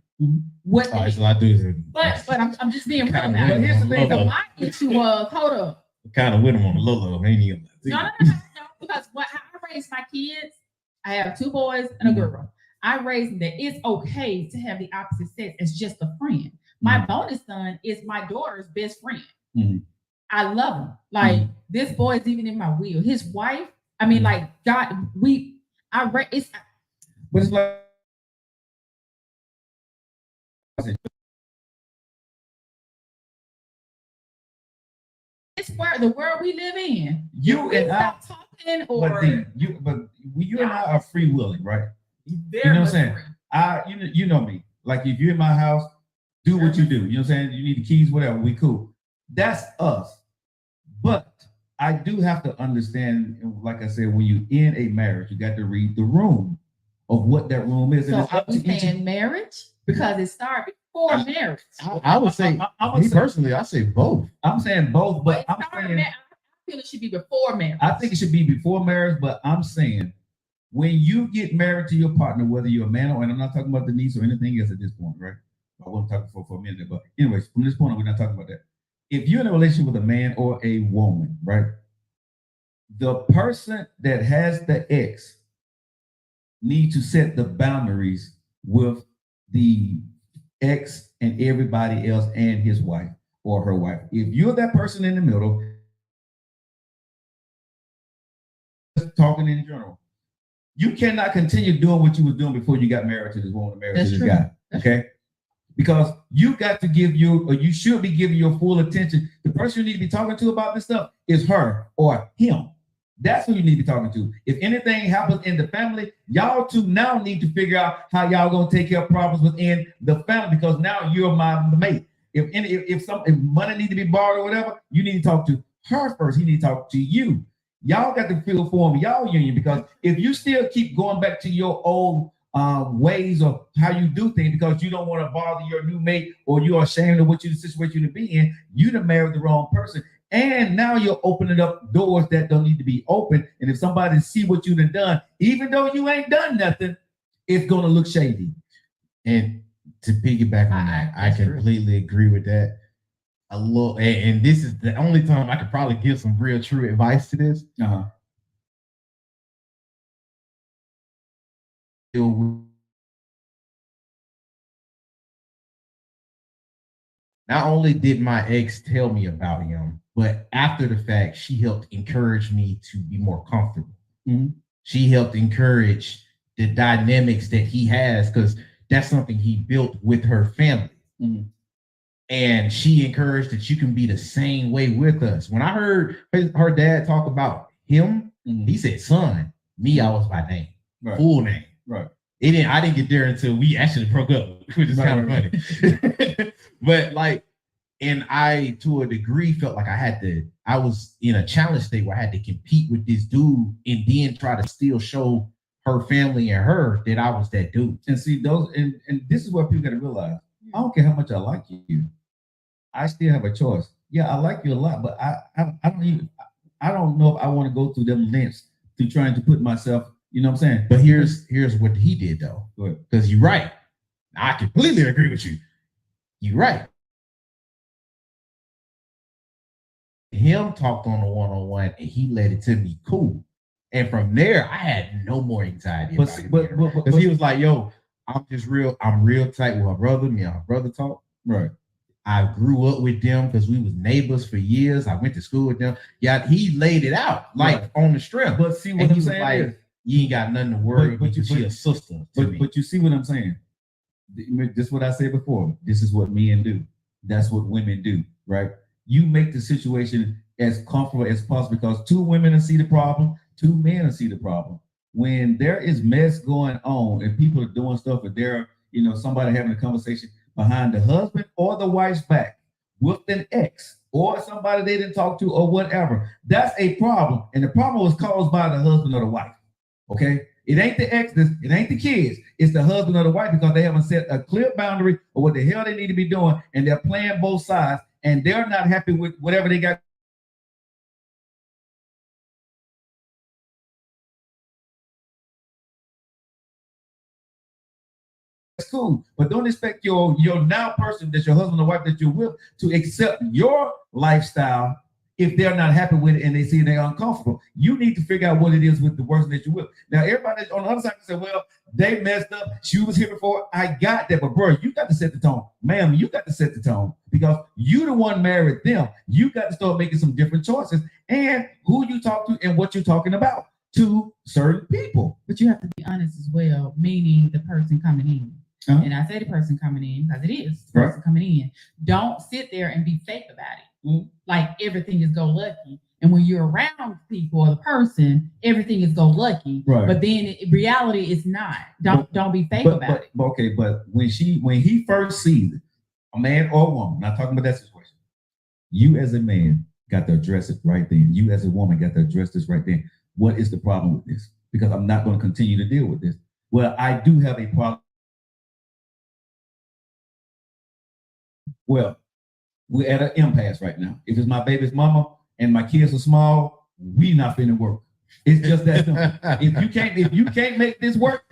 What? Oh, it's a lot of dudes. But I'm just being real now. But here's the thing. So my issue was, hold up. Kind of with him on the low, ain't he? No, because how I raised my kids, I have 2 boys and a girl. I raised them that it's okay to have the opposite sex as just a friend. My bonus son is my daughter's best friend. I love him. Like this boy is even in my will. His wife, I mean, like God, it's. But it's like. It's where the world we live in. You and I talking, or but you and I are free willing, right? You know what I'm saying? You know me. Like if you're in my house, do what you do. You know what I'm saying? You need the keys, whatever. We cool. That's us. But I do have to understand, like I said, when you're in a marriage, you got to read the room of what that room is. So are we saying marriage? Because it started before marriage. I would say, personally, I say both. I'm saying both, but I'm saying I feel it should be before marriage. I think it should be before marriage, but I'm saying when you get married to your partner, whether you're a man or, and I'm not talking about the niece or anything else at this point, right? I wasn't talking for a minute, but anyways, from this point on, we're not talking about that. If you're in a relationship with a man or a woman, right? The person that has the ex need to set the boundaries with the ex and everybody else and his wife or her wife. If you're that person in the middle, just talking in general, you cannot continue doing what you were doing before you got married to this woman, married to this guy. Okay? Because you got to give you should be giving your full attention. The person you need to be talking to about this stuff is her or him. That's who you need to be talking to. If anything happens in the family, y'all two now need to figure out how y'all gonna take care of problems within the family, because now you're my mate. If money need to be borrowed or whatever, you need to talk to her first. He need to talk to you. Y'all got to feel for y'all union, because if you still keep going back to your old ways of how you do things because you don't want to bother your new mate or you're ashamed of the situation you to be in, you done married the wrong person. And now you're opening up doors that don't need to be open. And if somebody see what you've done, even though you ain't done nothing, it's going to look shady. And to piggyback on that, I completely agree with that. A little, and this is the only time I could probably give some real true advice to this. Not only did my ex tell me about him, but after the fact, she helped encourage me to be more comfortable. She helped encourage the dynamics that he has, because that's something he built with her family. And she encouraged that you can be the same way with us. When I heard her dad talk about him, he said, son, me, I was by name, full name. Right. I didn't get there until we actually broke up, which is kind of funny. But and I, to a degree, felt like I was in a challenge state where I had to compete with this dude and then try to still show her family and her that I was that dude. And see, and this is what people got to realize. I don't care how much I like you. I still have a choice. Yeah, I like you a lot, but I don't know if I want to go through them lengths to trying to put myself, you know what I'm saying? But here's what he did though. Because you're right. I completely agree with you. You're right. Him talked on a one-on-one and he let it to me cool. And from there, I had no more anxiety. Because he was like, yo, I'm real tight with my brother. Me and my brother talk. Right. I grew up with them because we was neighbors for years. I went to school with them. Yeah, he laid it out on the strip. But see what I'm saying, like, you ain't got nothing to worry about. She a sister. But you see what I'm saying? This is what I said before. This is what men do. That's what women do, right? You make the situation as comfortable as possible, because 2 women will see the problem, 2 men will see the problem. When there is mess going on and people are doing stuff, and they're, somebody having a conversation behind the husband or the wife's back with an ex or somebody they didn't talk to or whatever, that's a problem. And the problem was caused by the husband or the wife. Okay? It ain't the ex, it ain't the kids, it's the husband or the wife, because they haven't set a clear boundary of what the hell they need to be doing, and they're playing both sides. and they're not happy with whatever they got. That's cool, but don't expect your now person that's your husband or wife that you're with to accept your lifestyle if they're not happy with it and they see they're uncomfortable. You need to figure out what it is with the person that you're with. Now, everybody on the other side can say, well, they messed up. She was here before. I got that. But, bro, you got to set the tone. Ma'am, you got to set the tone because you the one married them. You got to start making some different choices and who you talk to and what you're talking about to certain people. But you have to be honest as well, meaning the person coming in. Uh-huh. And I say the person coming in because it is the person coming in. Don't sit there and be fake about it. Mm-hmm. Like everything is go lucky. And when you're around people or the person, everything is go lucky. Right. But then in reality, it's not. Don't be fake about it. Okay, but when he first sees it, a man or a woman, not talking about that situation, you as a man got to address it right then. You as a woman got to address this right then. What is the problem with this? Because I'm not going to continue to deal with this. Well, I do have a problem. Well, we're at an impasse right now. If it's my baby's mama and my kids are small, we not finna work. It's just that simple. If you can't make this work,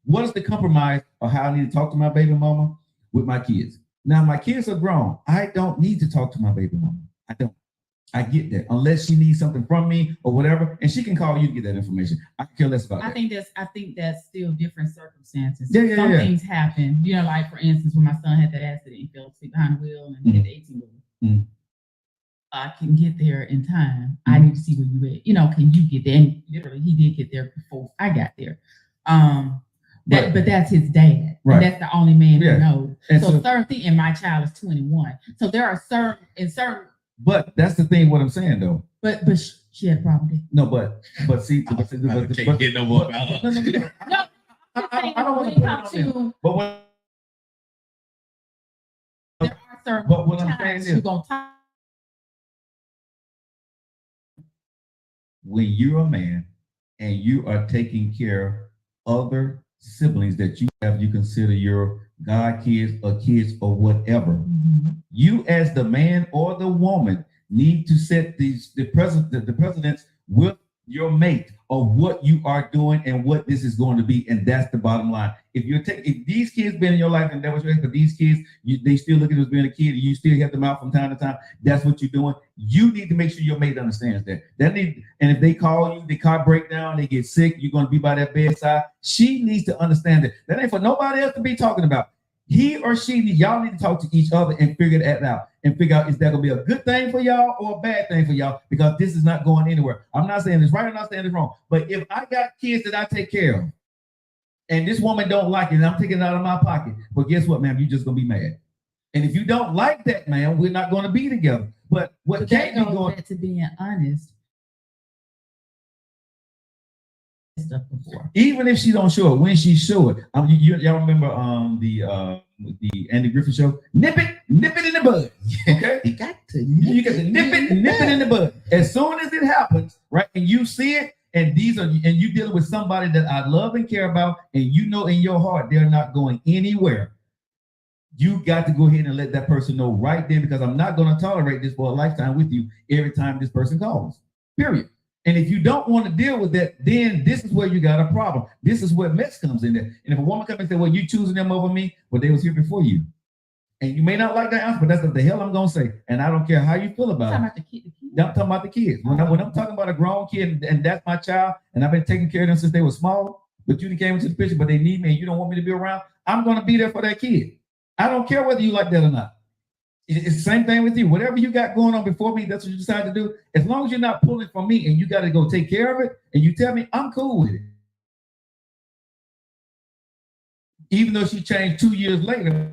what is the compromise of how I need to talk to my baby mama with my kids? Now my kids are grown. I don't need to talk to my baby mama. I don't. I get that. Unless she needs something from me or whatever, and she can call you to get that information. I can care less about that. I think that's still different circumstances. Yeah. Some things happen. You know, like for instance, when my son had that accident, he fell asleep behind the wheel and hit the 18-wheeler. I can get there in time. I need to see where you at. You know, can you get there? And literally, he did get there before I got there. But that's his dad. Right. And that's the only man who knows. And so certain thing, and my child is 21. So there are certain. But that's the thing. What I'm saying though. But she had a problem. No, but see, can't get no more about her. No, I don't want to come to. But when there are certain but what I'm saying is, you're gonna talk. When you're a man and you are taking care of other siblings that you have, you consider your God kids or whatever, you as the man or the woman need to set the precedents with your mate of what you are doing and what this is going to be, and that's the bottom line. If these kids been in your life and that was right, but these kids they still look at you as being a kid and you still help them out from time to time, that's what you're doing. You need to make sure your mate understands that. And if they call you, the car break down, they get sick, you're going to be by their bedside. She needs to understand that. That ain't for nobody else to be talking about. He or she, y'all need to talk to each other and figure that out. And figure out, is that going to be a good thing for y'all or a bad thing for y'all? Because this is not going anywhere. I'm not saying this right, I'm not saying this wrong. But if I got kids that I take care of, and this woman don't like it, and I'm taking it out of my pocket, but guess what, ma'am? You're just going to be mad. And if you don't like that, ma'am, we're not going to be together. But what can't be going back to being honest. Stuff before. Even if she don't show it, when she show it, y'all remember the Andy Griffith show? Nip it in the bud. Okay, you got to nip it in the bud. As soon as it happens, right, and you see it, and you dealing with somebody that I love and care about, and you know in your heart they're not going anywhere. You got to go ahead and let that person know right then, because I'm not going to tolerate this for a lifetime with you every time this person calls. Period. And if you don't want to deal with that, then this is where you got a problem. This is where mess comes in there. And if a woman comes and says, well, you choosing them over me, but they was here before you. And you may not like that answer, but that's what the hell I'm going to say. And I don't care how you feel about it. I'm talking about the kids. When I'm talking about a grown kid and that's my child, and I've been taking care of them since they were small, but you came into the picture, but they need me and you don't want me to be around, I'm going to be there for that kid. I don't care whether you like that or not. It's the same thing with you. Whatever you got going on before me, that's what you decide to do. As long as you're not pulling from me and you got to go take care of it, and you tell me, I'm cool with it. Even though she changed 2 years later,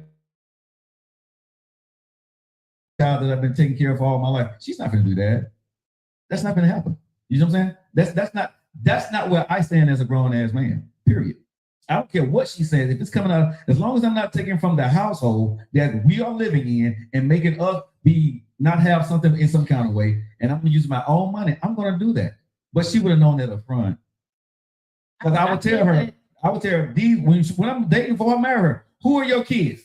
child that I've been taking care of for all my life, she's not going to do that. That's not going to happen. You know what I'm saying? That's not where I stand as a grown ass man. Period. I don't care what she says. If it's coming out, as long as I'm not taking from the household that we are living in and making us not have something in some kind of way, and I'm going to use my own money, I'm going to do that. But she would have known that up front. Because I would tell her, when I'm dating before I marry her, who are your kids?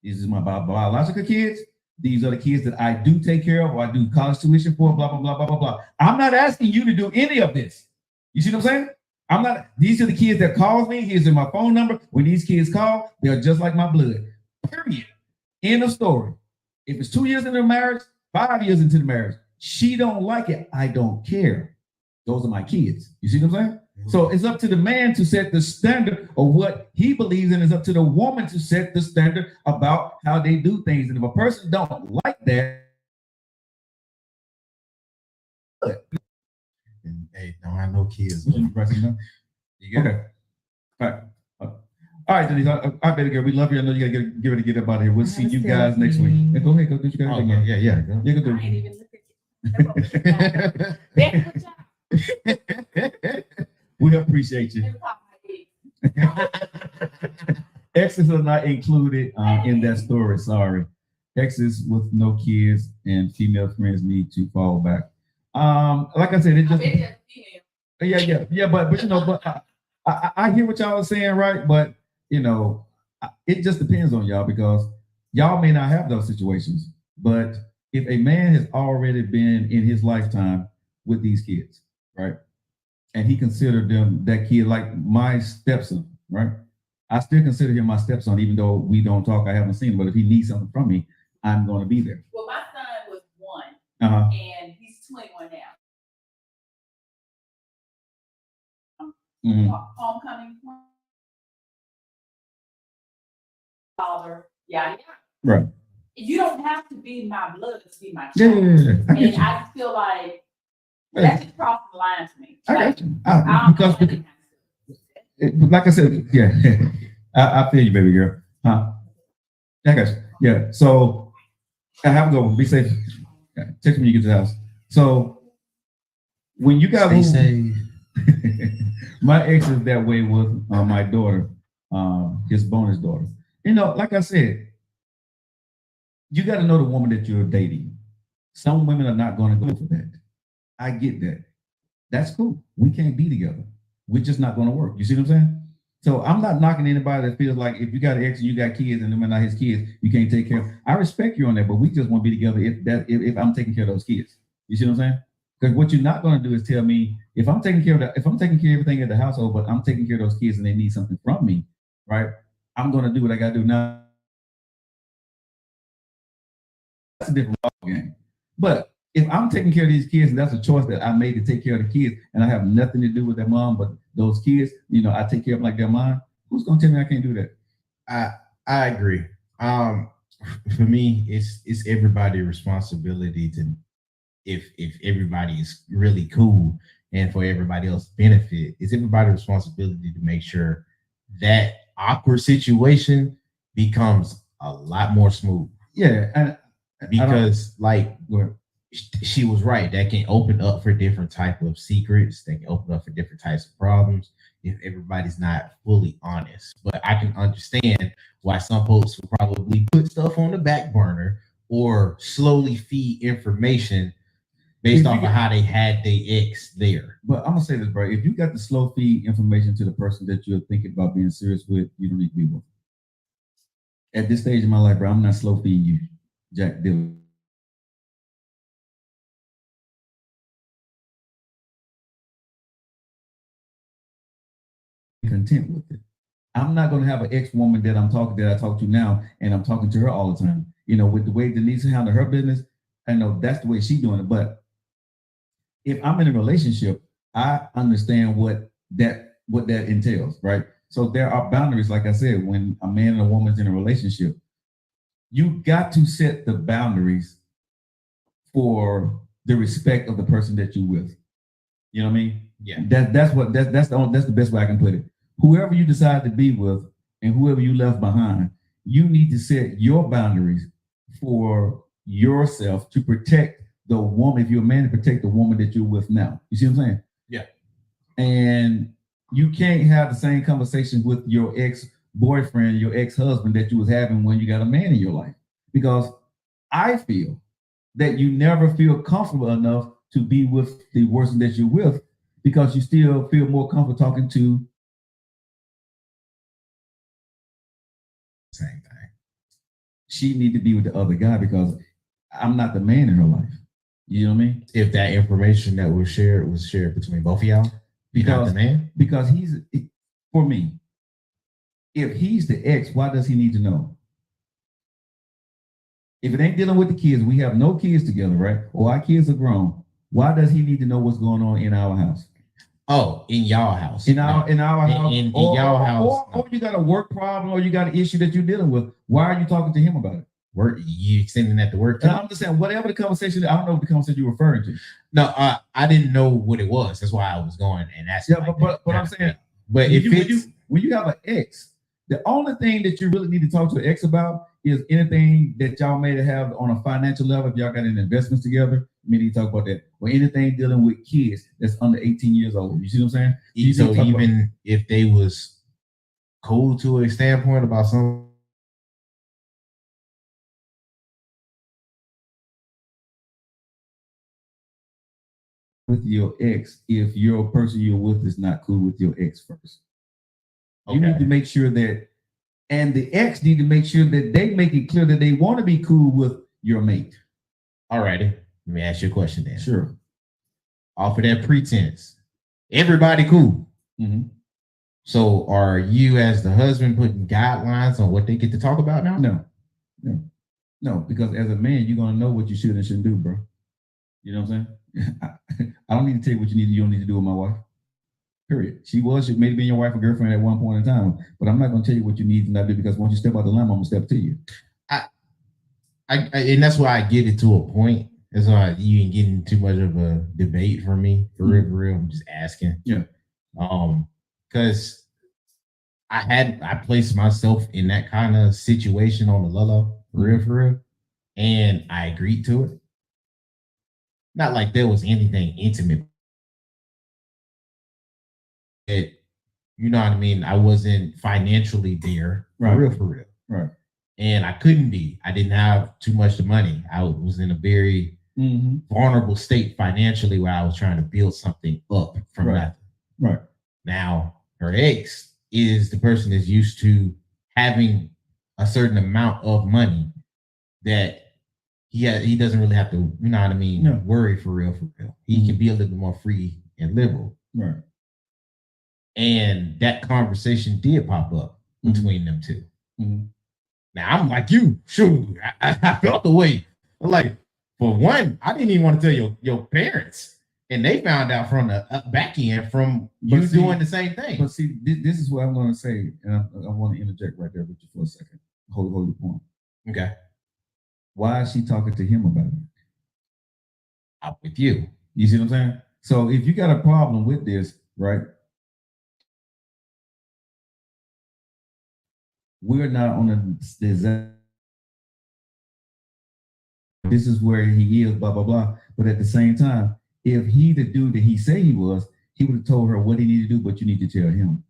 These are my biological kids. These are the kids that I do take care of, or I do college tuition for, blah, blah, blah, blah, blah, blah. I'm not asking you to do any of this. You see what I'm saying? I'm not, these are the kids that calls me. Here's my phone number. When these kids call, they're just like my blood. Period. End of story. If it's 2 years into the marriage, 5 years into the marriage, she don't like it, I don't care. Those are my kids. You see what I'm saying? So it's up to the man to set the standard of what he believes in. It's up to the woman to set the standard about how they do things. And if a person don't like that, And, hey, don't have no kids. you get it. All right, Denise. I better go. We love you. I know you gotta get ready to get up out of here. We'll see you guys next week. Yeah, go ahead, go do what you gotta do. Yeah. Yeah, go do I ain't even look at you. We appreciate you. Exes are not included in that story. Sorry. Exes with no kids and female friends need to fall back. Like I said, it just yeah. But you know, but I hear what y'all are saying, right? But you know, it just depends on y'all because y'all may not have those situations. But if a man has already been in his lifetime with these kids, right? And he considered them that kid like my stepson, right? I still consider him my stepson, even though we don't talk. I haven't seen him, but if he needs something from me, I'm going to be there. Well, my son was 1, and he's 21 now. Homecoming, father, yeah. Right. You don't have to be my blood to be my Yeah. child. I get And you. I just feel like that just crossed the line to me. I Like, got you. because Like I said, yeah, I feel you, baby girl. Huh? I got you. Yeah. So I have to go. Be safe. Text me when you get to the house. So when you got my ex is that way with my daughter, his bonus daughter. You know, like I said, you got to know the woman that you're dating. Some women are not going to go for that. I get that. That's cool. We can't be together. We're just not going to work. You see what I'm saying? So I'm not knocking anybody that feels like if you got an ex and you got kids and them are not his kids, you can't take care of. I respect you on that, but we just want to be together if I'm taking care of those kids. You see what I'm saying? Because what you're not going to do is tell me if I'm taking care of everything at the household, but I'm taking care of those kids and they need something from me, right? I'm going to do what I got to do now. That's a different game. But if I'm taking care of these kids and that's a choice that I made to take care of the kids and I have nothing to do with their mom, but those kids, you know, I take care of them like they're mine, who's going to tell me I can't do that? I agree. For me, it's everybody's responsibility to, if everybody is really cool and for everybody else's benefit, it's everybody's responsibility to make sure that awkward situation becomes a lot more smooth. Yeah, because like she was right, that can open up for different type of secrets, that can open up for different types of problems if everybody's not fully honest. But I can understand why some folks will probably put stuff on the back burner or slowly feed information based off of how they had their ex there. But I'm gonna say this, bro. If you got the slow feed information to the person that you're thinking about being serious with, you don't need to be with. At this stage in my life, bro, I'm not slow feeding you, Jack Dillon. Content with it. I'm not gonna have an ex-woman that I talk to now, and I'm talking to her all the time. You know, with the way Denise handle her business, I know that's the way she's doing it. But if I'm in a relationship, I understand what that entails, right? So there are boundaries, like I said, when a man and a woman's in a relationship, you got to set the boundaries for the respect of the person that you're with. You know what I mean? Yeah. That's the best way I can put it. Whoever you decide to be with and whoever you left behind, you need to set your boundaries for yourself to protect the woman. If you're a man, to protect the woman that you're with now. You see what I'm saying? Yeah. And you can't have the same conversation with your ex-boyfriend, your ex-husband that you was having when you got a man in your life. Because I feel that you never feel comfortable enough to be with the person that you're with because you still feel more comfortable talking to same thing. she need to be with the other guy because I'm not the man in her life. You know what I mean? If that information that was shared between both of y'all, Because the man. Because for me, if he's the ex, why does he need to know? If it ain't dealing with the kids, we have no kids together, right? Or our kids are grown. Why does he need to know what's going on in our house? Oh, in y'all house. In our house. In y'all house. Or you got a work problem or you got an issue that you're dealing with. Why are you talking to him about it? Work, you extending that to work? And I'm just saying, whatever the conversation, I don't know what the conversation you're referring to. No, I didn't know what it was. That's why I was going and asking. Yeah, but I'm saying, but when you have an ex, the only thing that you really need to talk to an ex about is anything that y'all may have on a financial level. If y'all got any investments together, we need to talk about that. Or anything dealing with kids that's under 18 years old. You see what I'm saying? So even if they was cool to a standpoint about some. With your ex, if your person you're with is not cool with your ex first. You need to make sure that, and the ex need to make sure that they make it clear that they want to be cool with your mate. All righty. Let me ask you a question then. Sure. Off of that pretense, everybody cool. Mm-hmm. So are you as the husband putting guidelines on what they get to talk about now? No, because as a man, you're going to know what you should and shouldn't do, bro. You know what I'm saying? I don't need to tell you what you don't need to do with my wife. Period. She may have been your wife or girlfriend at one point in time, but I'm not going to tell you what you need to not do because once you step out the line, I'm going to step to you. And that's why I get it to a point. That's why you ain't getting too much of a debate for me. For real. I'm just asking. Yeah. Because I placed myself in that kind of situation on the low, for real. And I agreed to it. Not like there was anything intimate. You know what I mean? I wasn't financially there, for real. Right. And I couldn't be. I didn't have too much money. I was in a very vulnerable state financially where I was trying to build something up from nothing. Right. Now, her ex is the person that's used to having a certain amount of money that he doesn't really have to, you know what I mean, worry for real. He can be a little bit more free and liberal. Right. And that conversation did pop up between them two. Now I'm like you, shoot, I felt the way. I'm like, for one, I didn't even want to tell your parents. And they found out from the back end from you doing the same thing. But see, this is what I'm going to say. And I want to interject right there with you for a second. Hold your point. Okay. Why is she talking to him about it? I'm with you. You see what I'm saying? So if you got a problem with this, right? We're not on a design. This is where he is, blah, blah, blah. But at the same time, if he the dude that he said he was, he would have told her what he needed to do, but you need to tell him.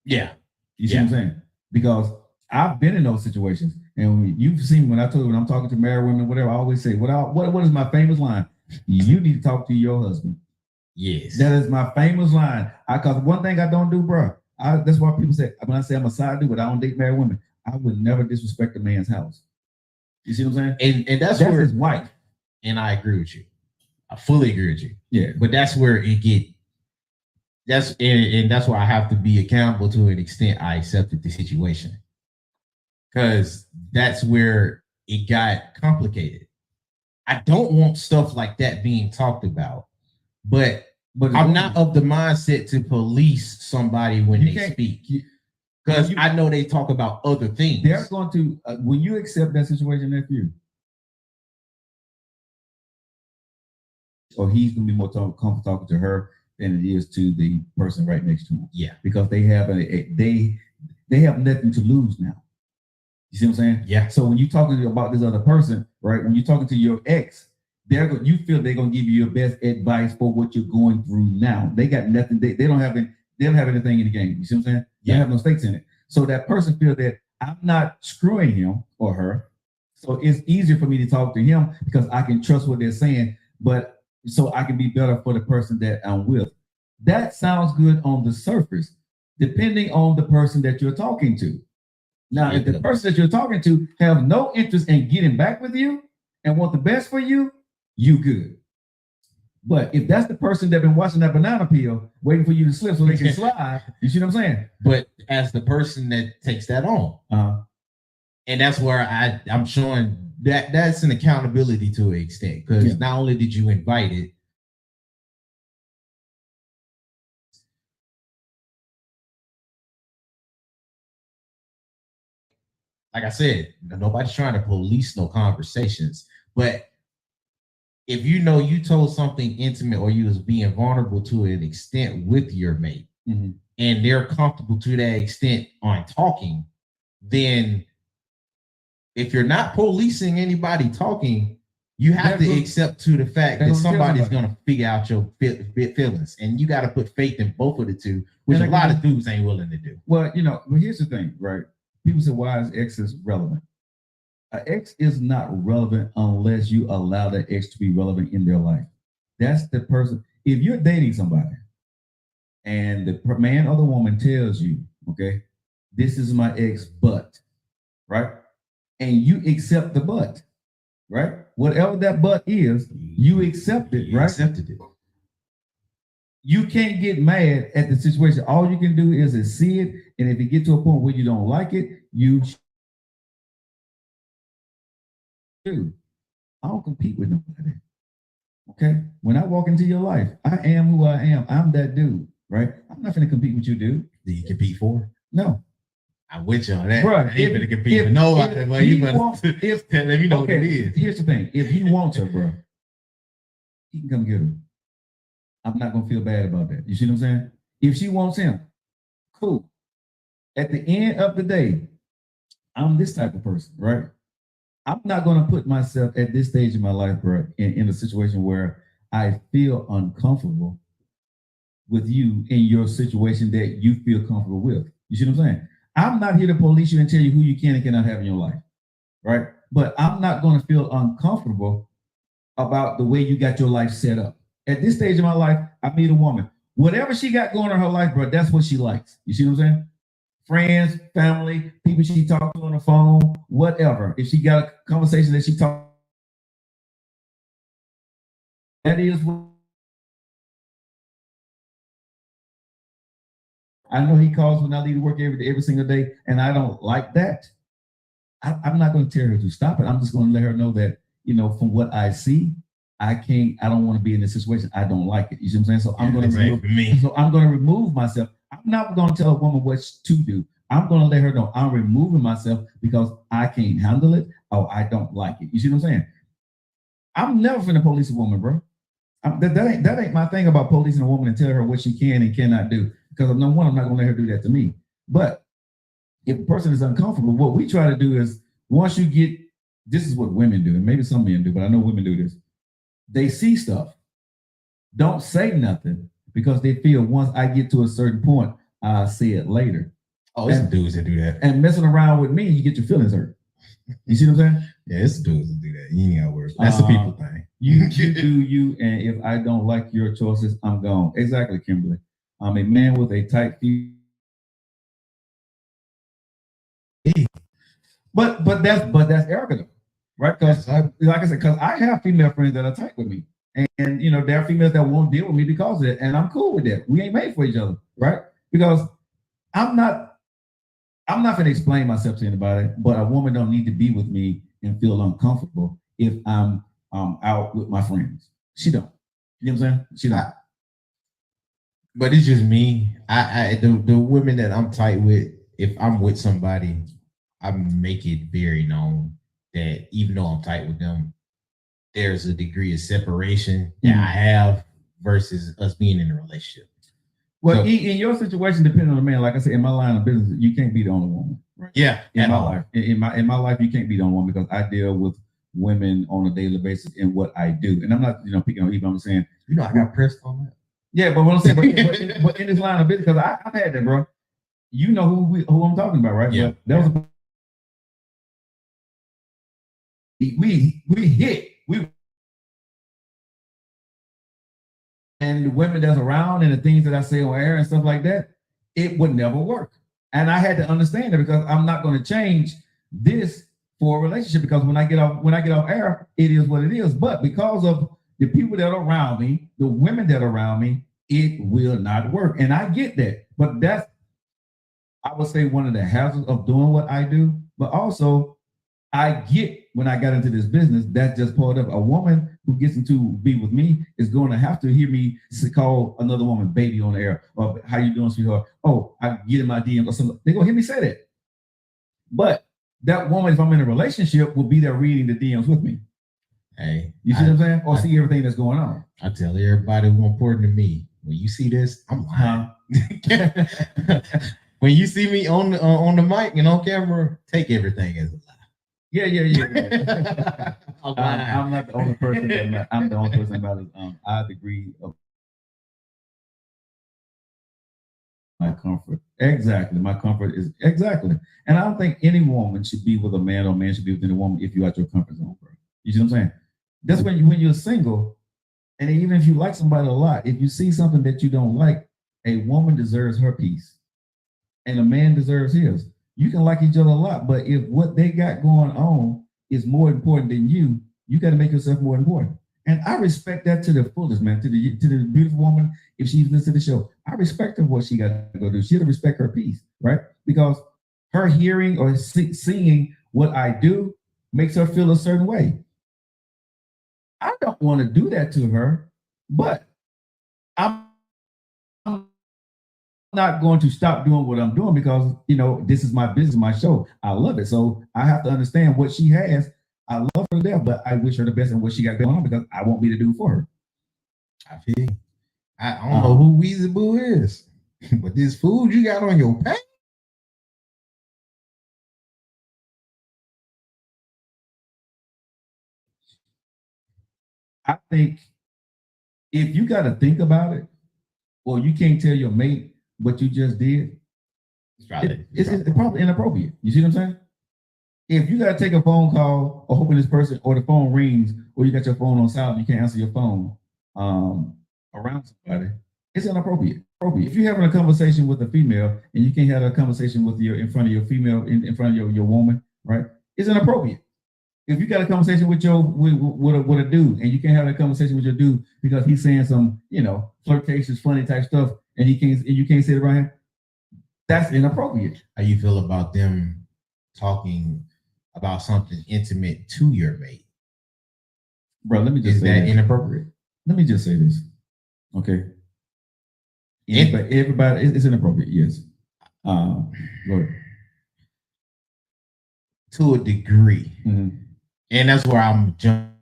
Yeah. You see what I'm saying? Because I've been in those situations. And you've seen when I'm talking to married women, whatever, I always say, what is my famous line? You need to talk to your husband. Yes. That is my famous line. Because one thing I don't do, bro, that's why people say, when I say I'm a side dude, but I don't date married women, I would never disrespect a man's house. You see what I'm saying? And that's where his wife. And I agree with you. I fully agree with you. Yeah. But that's where that's why I have to be accountable to an extent I accepted the situation. Because that's where it got complicated. I don't want stuff like that being talked about, but I'm not of the mindset to police somebody when they speak. Because I know they talk about other things. They're going to, when you accept that situation, that's you. Or he's going to be more comfortable talking to her than it is to the person right next to him. Yeah. Because they have they have nothing to lose now. You see what I'm saying? Yeah. So when you're talking about this other person, right? When you're talking to your ex, you feel they're gonna give you your best advice for what you're going through now. They got nothing. They don't have anything in the game. You see what I'm saying? They have no stakes in it. So that person feels that I'm not screwing him or her. So it's easier for me to talk to him because I can trust what they're saying, but so I can be better for the person that I'm with. That sounds good on the surface, depending on the person that you're talking to. Now, if the person that you're talking to have no interest in getting back with you and want the best for you, you good. But if that's the person that been watching that banana peel, waiting for you to slip so they can slide, you see what I'm saying? But as the person that takes that on, and that's where I'm showing that's an accountability to an extent, because not only did you invite it, like I said, nobody's trying to police no conversations, but if you know you told something intimate or you was being vulnerable to an extent with your mate, and they're comfortable to that extent on talking, then if you're not policing anybody talking, you have to accept to the fact that somebody's going to figure out your feelings, and you got to put faith in both of the two, which a lot of dudes ain't willing to do. Well, but here's the thing, right? People say, why is exes relevant? An ex is not relevant unless you allow that ex to be relevant in their life. That's the person. If you're dating somebody and the man or the woman tells you, okay, this is my ex, but, right? And you accept the but, right? Whatever that but is, you accept it, right? Accepted it. You can't get mad at the situation. All you can do is see it. And if you get to a point where you don't like it, you do. I don't compete with nobody. Okay? When I walk into your life, I am who I am. I'm that dude, right? I'm not going to compete with you, dude. Do you compete for? No. I'm with you on that. Bro, I ain't gonna compete with nobody. Let me know what it is. Here's the thing. If he wants her, bro, he can come get her. I'm not gonna feel bad about that. You see what I'm saying? If she wants him, cool. At the end of the day, I'm this type of person, right? I'm not gonna put myself at this stage in my life, bro, in a situation where I feel uncomfortable with you in your situation that you feel comfortable with. You see what I'm saying? I'm not here to police you and tell you who you can and cannot have in your life, right? But I'm not going to feel uncomfortable about the way you got your life set up. At this stage of my life, I meet a woman. Whatever she got going in her life, bro, that's what she likes. You see what I'm saying? Friends, family, people she talks to on the phone, whatever. If she got a conversation that she talks, that is what. I know he calls when I leave to work every single day, and I don't like that. I'm not going to tell her to stop it. I'm just going to let her know that, from what I see, I don't want to be in this situation. I don't like it. You see what I'm saying? So I'm going to remove myself. I'm not going to tell a woman what to do. I'm going to let her know I'm removing myself because I can't handle it or I don't like it. You see what I'm saying? I'm never finna police a woman, bro. That ain't my thing about policing a woman and tell her what she can and cannot do. Because I'm not going to let her do that to me. But if a person is uncomfortable, what we try to do is once you get, this is what women do, and maybe some men do, but I know women do this. They see stuff. Don't say nothing because they feel once I get to a certain point, I'll say it later. Oh, it's dudes that do that. And messing around with me, you get your feelings hurt. You see what I'm saying? Yeah, it's dudes that do that. You ain't got to worry. That's the people thing. You do you, and if I don't like your choices, I'm gone. Exactly, Kimberly. I'm a man with a tight feet. But that's arrogant, right? Because like I said, because I have female friends that are tight with me, and there are females that won't deal with me because of it, and I'm cool with that. We ain't made for each other, right? Because I'm not gonna explain myself to anybody, but a woman don't need to be with me and feel uncomfortable if I'm out with my friends. She don't. You know what I'm saying? She not. But it's just me. The women that I'm tight with, if I'm with somebody, I make it very known that even though I'm tight with them, there's a degree of separation that I have versus us being in a relationship. Well, so, in your situation, depending on the man, like I said, in my line of business, you can't be the only woman. Right? Yeah. In my life, in my life, you can't be the only one because I deal with women on a daily basis in what I do, and I'm not, picking on even. I'm saying, I got pressed on that. Yeah, but what I'm saying, but in this line of business, because I've had that, bro. You know who I'm talking about, right? Yeah. That was we hit and the women that's around and the things that I say on air and stuff like that, it would never work. And I had to understand it because I'm not going to change this for a relationship because when I get off air, it is what it is. But because of the people that are around me, the women that are around me, it will not work. And I get that. But that's, I would say, one of the hazards of doing what I do. But also, I get when I got into this business, that's just part of a woman who gets into be with me is going to have to hear me call another woman baby on the air or how you doing, sweetheart? Oh, I get in my DM or something. They're gonna hear me say that. But that woman, if I'm in a relationship, will be there reading the DMs with me. Hey, you see what I'm saying? Or see everything that's going on. I tell everybody what's important to me. When you see this, I'm lying. When you see me on the mic and on camera, take everything as a lie. Yeah. I'm not the only person. I'm the only person about it. I degree of my comfort. Exactly. My comfort is exactly. And I don't think any woman should be with a man or a man should be with any woman if you're at your comfort zone, bro. You see what I'm saying? That's when you're single, and even if you like somebody a lot, if you see something that you don't like, a woman deserves her piece. And a man deserves his. You can like each other a lot, but if what they got going on is more important than you, you got to make yourself more important. And I respect that to the fullest, man. To the beautiful woman, if she listens to the show, I respect her what she got to go do. She got to respect her piece, right? Because her hearing or seeing what I do makes her feel a certain way. I don't want to do that to her, but I'm not going to stop doing what I'm doing because, this is my business, my show. I love it. So I have to understand what she has. I love her there, but I wish her the best in what she got going on because I won't be to do for her. I feel. I don't know who Weezy Boo is, but this food you got on your pack. I think if you got to think about it, or you can't tell your mate what you just did, it's probably inappropriate. You see what I'm saying? If you got to take a phone call or hoping this person or the phone rings or you got your phone on silent, you can't answer your phone around somebody, it's inappropriate. If you're having a conversation with a female and you can't have a conversation with in front of your female, in front of your woman, right? It's inappropriate. If you got a conversation with with a dude and you can't have a conversation with your dude because he's saying some, flirtatious, funny type stuff and you can't say it around him, that's inappropriate. How you feel about them talking about something intimate to your mate? Bro, let me just say that inappropriate. Let me just say this. Okay. Everybody, it's inappropriate, yes. Lord. To a degree. Mm-hmm. And that's where I'm jumping.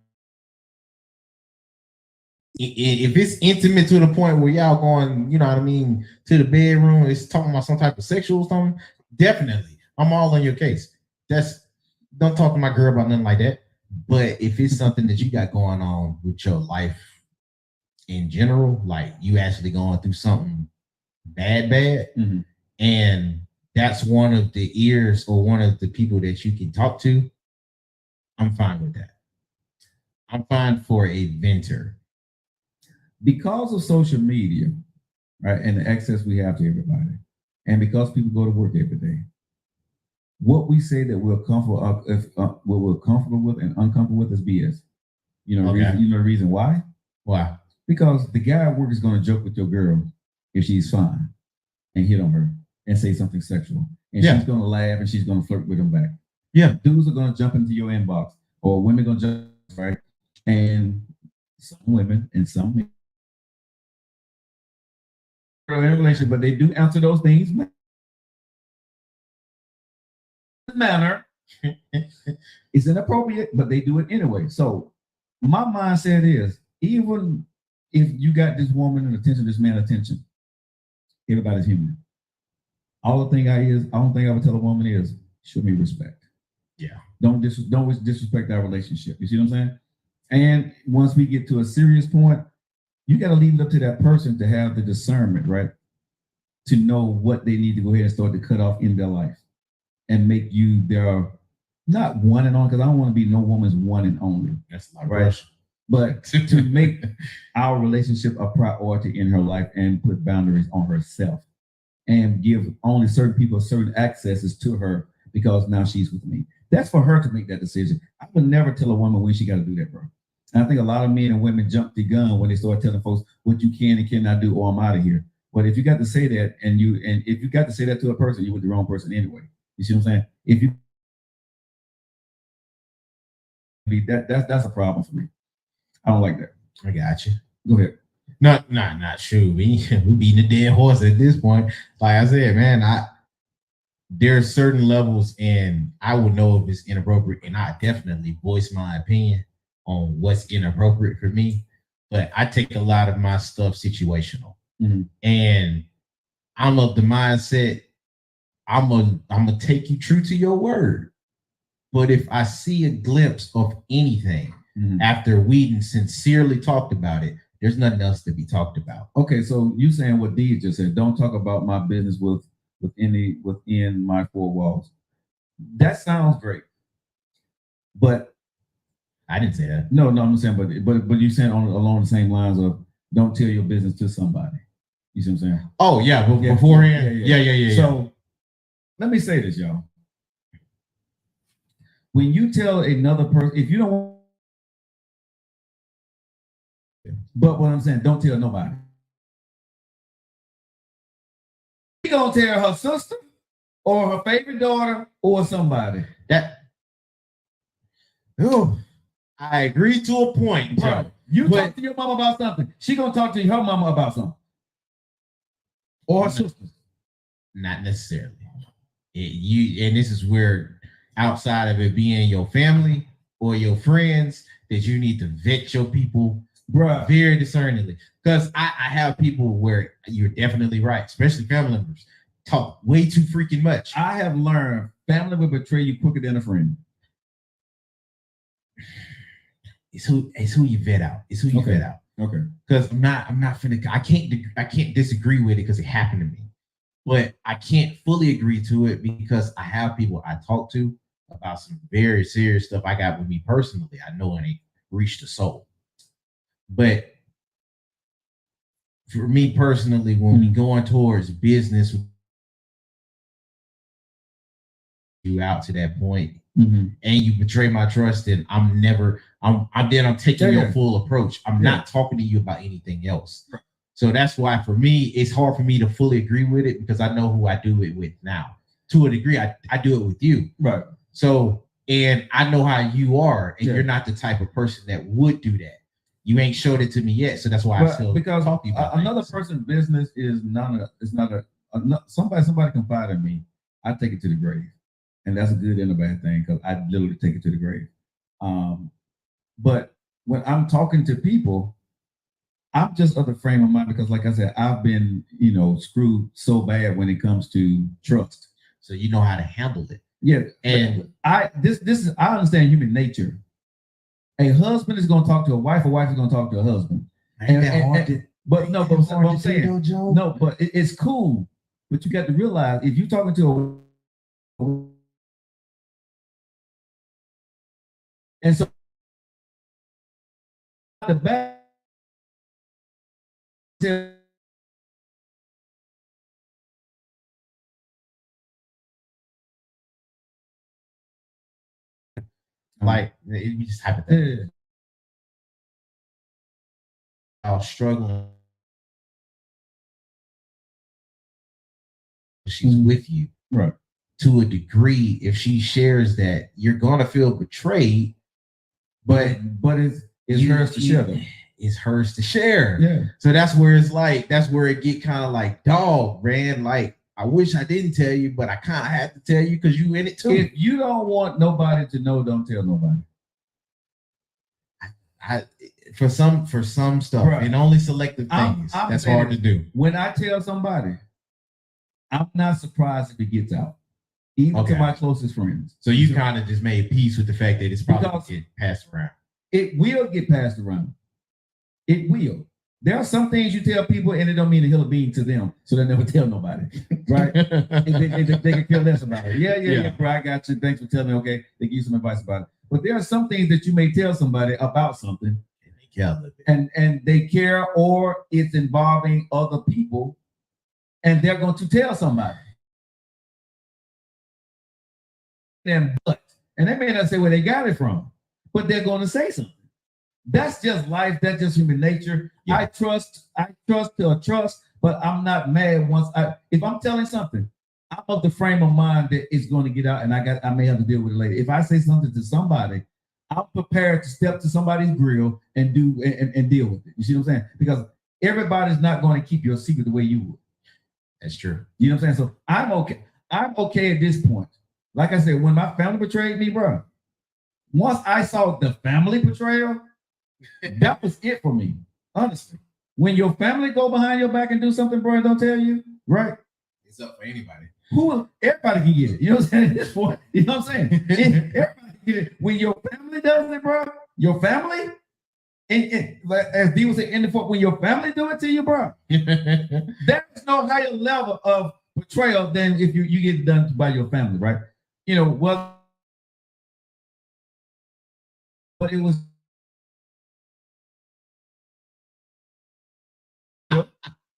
If it's intimate to the point where y'all going, to the bedroom, it's talking about some type of sexual something, definitely. I'm all on your case. Don't talk to my girl about nothing like that. But if it's something that you got going on with your life in general, like you actually going through something bad, mm-hmm. and that's one of the ears or one of the people that you can talk to, I'm fine with that. I'm fine for a ventor. Because of social media, right, and the access we have to everybody, and because people go to work every day, what we say that we're comfortable what we're comfortable with and uncomfortable with is BS. You know the reason why? Why? Because the guy at work is going to joke with your girl if she's fine and hit on her and say something sexual, and she's going to laugh and she's going to flirt with him back. Yeah, dudes are going to jump into your inbox, or women are going to jump, right? And some women and some men are in a relationship, but they do answer those things. Manner is inappropriate, but they do it anyway. So my mindset is, even if you got this woman attention, this man attention, everybody's human. All the thing I would tell a woman is, show me respect. Yeah. Don't disrespect our relationship. You see what I'm saying? And once we get to a serious point, you got to leave it up to that person to have the discernment, right? To know what they need to go ahead and start to cut off in their life and make you their, not one and only, because I don't want to be no woman's one and only. That's my right. Person. But to make our relationship a priority in her life and put boundaries on herself. and give only certain people certain accesses to her because now she's with me. That's for her to make that decision. I would never tell a woman when she got to do that, bro. And I think a lot of men and women jump the gun when they start telling folks what you can and cannot do, or I'm out of here. But if you got to say that, and if you got to say that to a person, you're with the wrong person anyway. You see what I'm saying? If you that's a problem for me. I don't like that. I got you. Go ahead. Not sure. We beating a dead horse at this point. Like I said, man, there's certain levels, and I would know if it's inappropriate, and I definitely voice my opinion on what's inappropriate for me. But I take a lot of my stuff situational, and I'm of the mindset I'm gonna take you true to your word. But if I see a glimpse of anything after we sincerely talked about it, there's nothing else to be talked about. Okay, so you saying what Dee just said? Don't talk about my business within my four walls. That sounds great, but I didn't say that. No, I'm saying, but you saying along the same lines of don't tell your business to somebody. You see what I'm saying? Oh yeah, beforehand. Yeah. So let me say this, y'all. When you tell another person, if you don't, but what I'm saying, don't tell nobody. She gonna tell her sister or her favorite daughter or somebody. I agree to a point, Joe. Right. You talk to your mama about something, she gonna talk to her mama about something. Or her sisters. Not necessarily. And this is where, outside of it being your family or your friends, that you need to vet your people very discerningly. Because I have people where you're definitely right, especially family members, talk way too freaking much. I have learned family will betray you quicker than a friend. It's who you vet out. It's who you vet out. Okay. Because I can't disagree with it because it happened to me. But I can't fully agree to it because I have people I talk to about some very serious stuff I got with me personally. I know and it reached the soul. But for me personally, when we going towards business, you out to that point, and you betray my trust, and I'm taking your full approach. I'm not talking to you about anything else. So that's why for me, it's hard for me to fully agree with it because I know who I do it with now. To a degree, I do it with you. Right. So, and I know how you are, and you're not the type of person that would do that. You ain't showed it to me yet, so that's why I still talk to you about another person's business is not somebody confide in me. I take it to the grave, and that's a good and a bad thing because I literally take it to the grave. But when I'm talking to people, I'm just of the frame of mind because, like I said, I've been, screwed so bad when it comes to trust. So you know how to handle it. Yeah, and I understand human nature. A husband is going to talk to a wife is going to talk to a husband. But I'm saying, no, but it's cool. But you got to realize if you're talking to and so the back. Like it just happened. I was struggling. She's with you, right? To a degree, if she shares that, you're gonna feel betrayed. But it's hers to share them. It's hers to share. Yeah. So that's where it get kind of like, dog, man. Like, I wish I didn't tell you, but I kind of had to tell you because you in it too. If you don't want nobody to know, don't tell nobody. For some stuff, right. And only selective things. That's hard to do. When I tell somebody, I'm not surprised if it gets out, even to my closest friends. So you kind of just made peace with the fact that it's probably going to get passed around. It will get passed around. It will. There are some things you tell people and it don't mean a hill of bean to them, so they never tell nobody, right? they can care less about it. Yeah, bro, I got you. Thanks for telling me. Okay, they give you some advice about it. But there are some things that you may tell somebody about something, and they care a little bit, and they care, or it's involving other people, and they're going to tell somebody. And they may not say where they got it from, but they're going to say something. That's just life. That's just human nature. Yeah. I trust, but I'm not mad if I'm telling something, I'm of the frame of mind that it's going to get out, and I may have to deal with it later. If I say something to somebody, I'm prepared to step to somebody's grill and deal with it. You see what I'm saying? Because everybody's not going to keep your secret the way you would. That's true. You know what I'm saying? So I'm okay. I'm okay at this point. Like I said, when my family betrayed me, bro, once I saw the family betrayal, that was it for me. Honestly, when your family go behind your back and do something, bro, and don't tell you, right? It's up for anybody. Everybody can get it. You know what I'm saying? At this point, you know what I'm saying? Everybody can get it. When your family does it, bro, your family, and as D was saying in the fort, when your family do it to you, bro, there's no higher level of betrayal than if you get done by your family, right? You know, but it was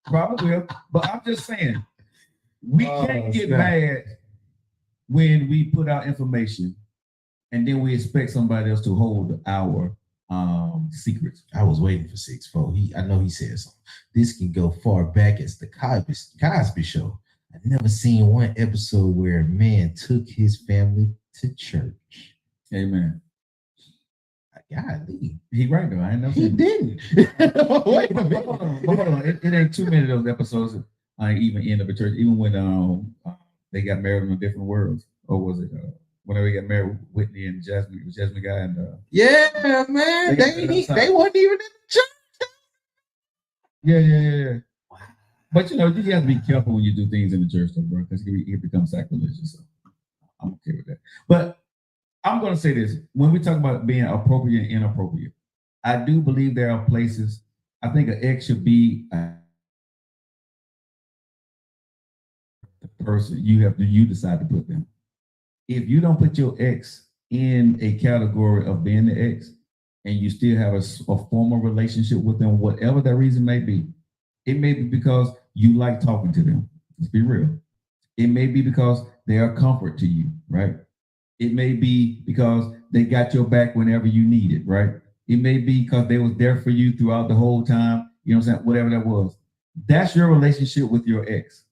probably will, but I'm just saying we can't get mad when we put out information and then we expect somebody else to hold our secrets. I was waiting for 6'4". I know he said something. This can go far back as the Cosby Show. I've never seen one episode where a man took his family to church. Amen. Golly. He right though. I ain't never He seen didn't. Wait a minute. Hold on. It ain't too many of those episodes I even end up at church. Even when they got married in different worlds. Or was it whenever they got married, Whitney and Jasmine, guy and yeah, man. They wasn't even in the church. Yeah. Wow. But you have to be careful when you do things in the church, though, bro, because it becomes sacrilegious. So I'm okay with that. But I'm going to say this. When we talk about being appropriate and inappropriate, I do believe there are places, I think an ex should be the person you decide to put them. If you don't put your ex in a category of being the ex and you still have a formal relationship with them, whatever that reason may be, it may be because you like talking to them. Let's be real. It may be because they are comfort to you, right? It may be because they got your back whenever you need it, right? It may be because they was there for you throughout the whole time, you know what I'm saying? Whatever that was. That's your relationship with your ex.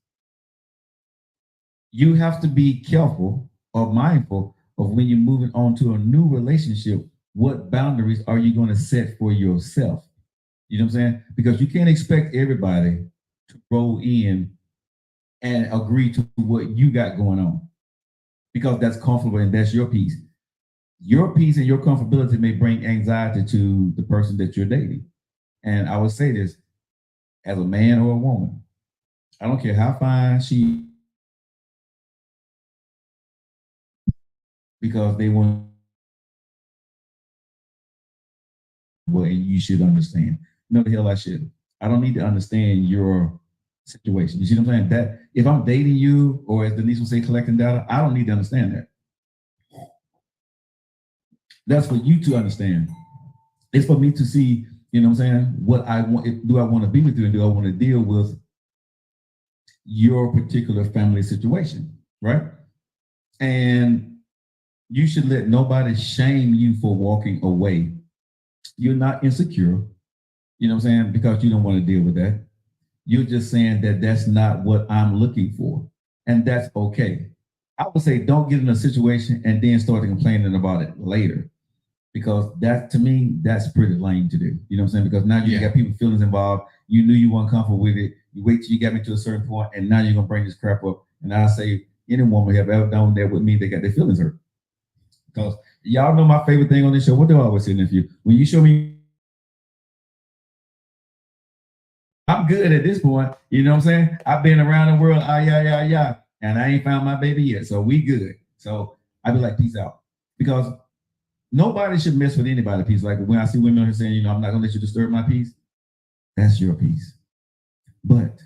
You have to be careful or mindful of when you're moving on to a new relationship, what boundaries are you going to set for yourself? You know what I'm saying? Because you can't expect everybody to roll in and agree to what you got going on, because that's comfortable and that's your peace. Your peace and your comfortability may bring anxiety to the person that you're dating. And I would say this, as a man or a woman, I don't care how fine she is, because they want, well, and you should understand. No, the hell I should. I don't need to understand your situation. You see what I'm saying? That if I'm dating you, or as Denise would say, collecting data, I don't need to understand that. That's for you to understand. It's for me to see, you know what I'm saying, what I want. Do I want to be with you, and do I want to deal with your particular family situation, right? And you should let nobody shame you for walking away. You're not insecure, you know what I'm saying, because you don't want to deal with that. You're just saying that that's not what I'm looking for, and that's okay. I would say don't get in a situation and then start complaining about it later, because that, to me, that's pretty lame to do. You know what I'm saying? Because now you got people's feelings involved. You knew you weren't comfortable with it. You wait till you got me to a certain point, and now you're gonna bring this crap up. And I say, any woman have ever done that with me, they got their feelings hurt. Because y'all know my favorite thing on this show. What do I always say in the interview? When you show me, I'm good at this point. You know what I'm saying? I've been around the world, and I ain't found my baby yet. So we good. So I be like, peace out. Because nobody should mess with anybody's peace. Like when I see women here saying, you know, I'm not gonna let you disturb my peace. That's your peace. But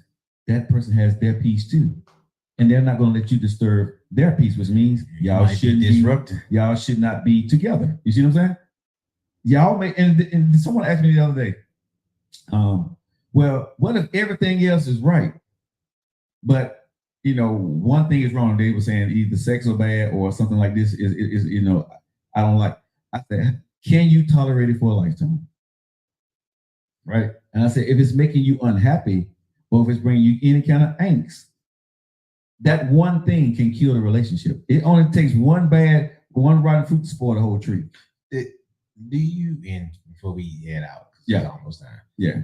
that person has their peace too. And they're not gonna let you disturb their peace, which means y'all shouldn't disrupt. Y'all should not be together. You see what I'm saying? Y'all may, and someone asked me the other day, well, what if everything else is right? But you know, one thing is wrong. They were saying either sex or bad or something like this is you know, I don't like. I said, can you tolerate it for a lifetime? Right. And I said, if it's making you unhappy or if it's bringing you any kind of angst, that one thing can kill the relationship. It only takes one rotten fruit to spoil the whole tree. Do you, and before we head out, yeah, it's almost time. Yeah.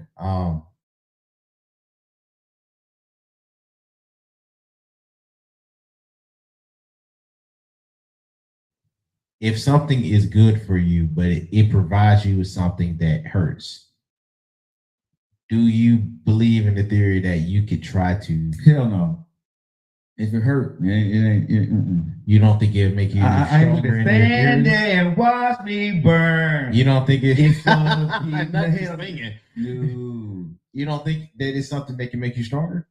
If something is good for you, but it provides you with something that hurts, do you believe in the theory that you could try to? Hell no. If it hurt, you don't think it'll make you stronger? Stand there and watch me burn. You don't think it's gonna be no. You don't think that it's something that can make you stronger?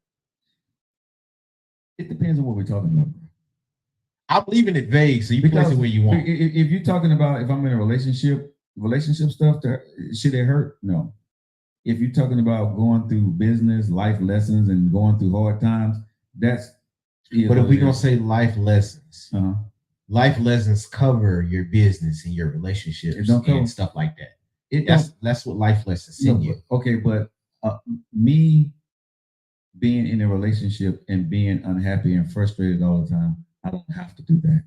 It depends on what we're talking about. I'm leaving it vague, so you place it where you want. If you're talking about if I'm in a relationship stuff, should it hurt? No. If you're talking about going through business, life lessons, and going through hard times, that's. But if we're gonna say life lessons, life lessons cover your business and your relationships and stuff like that. That's what life lessons send you. Okay, but me being in a relationship and being unhappy and frustrated all the time, I don't have to do that.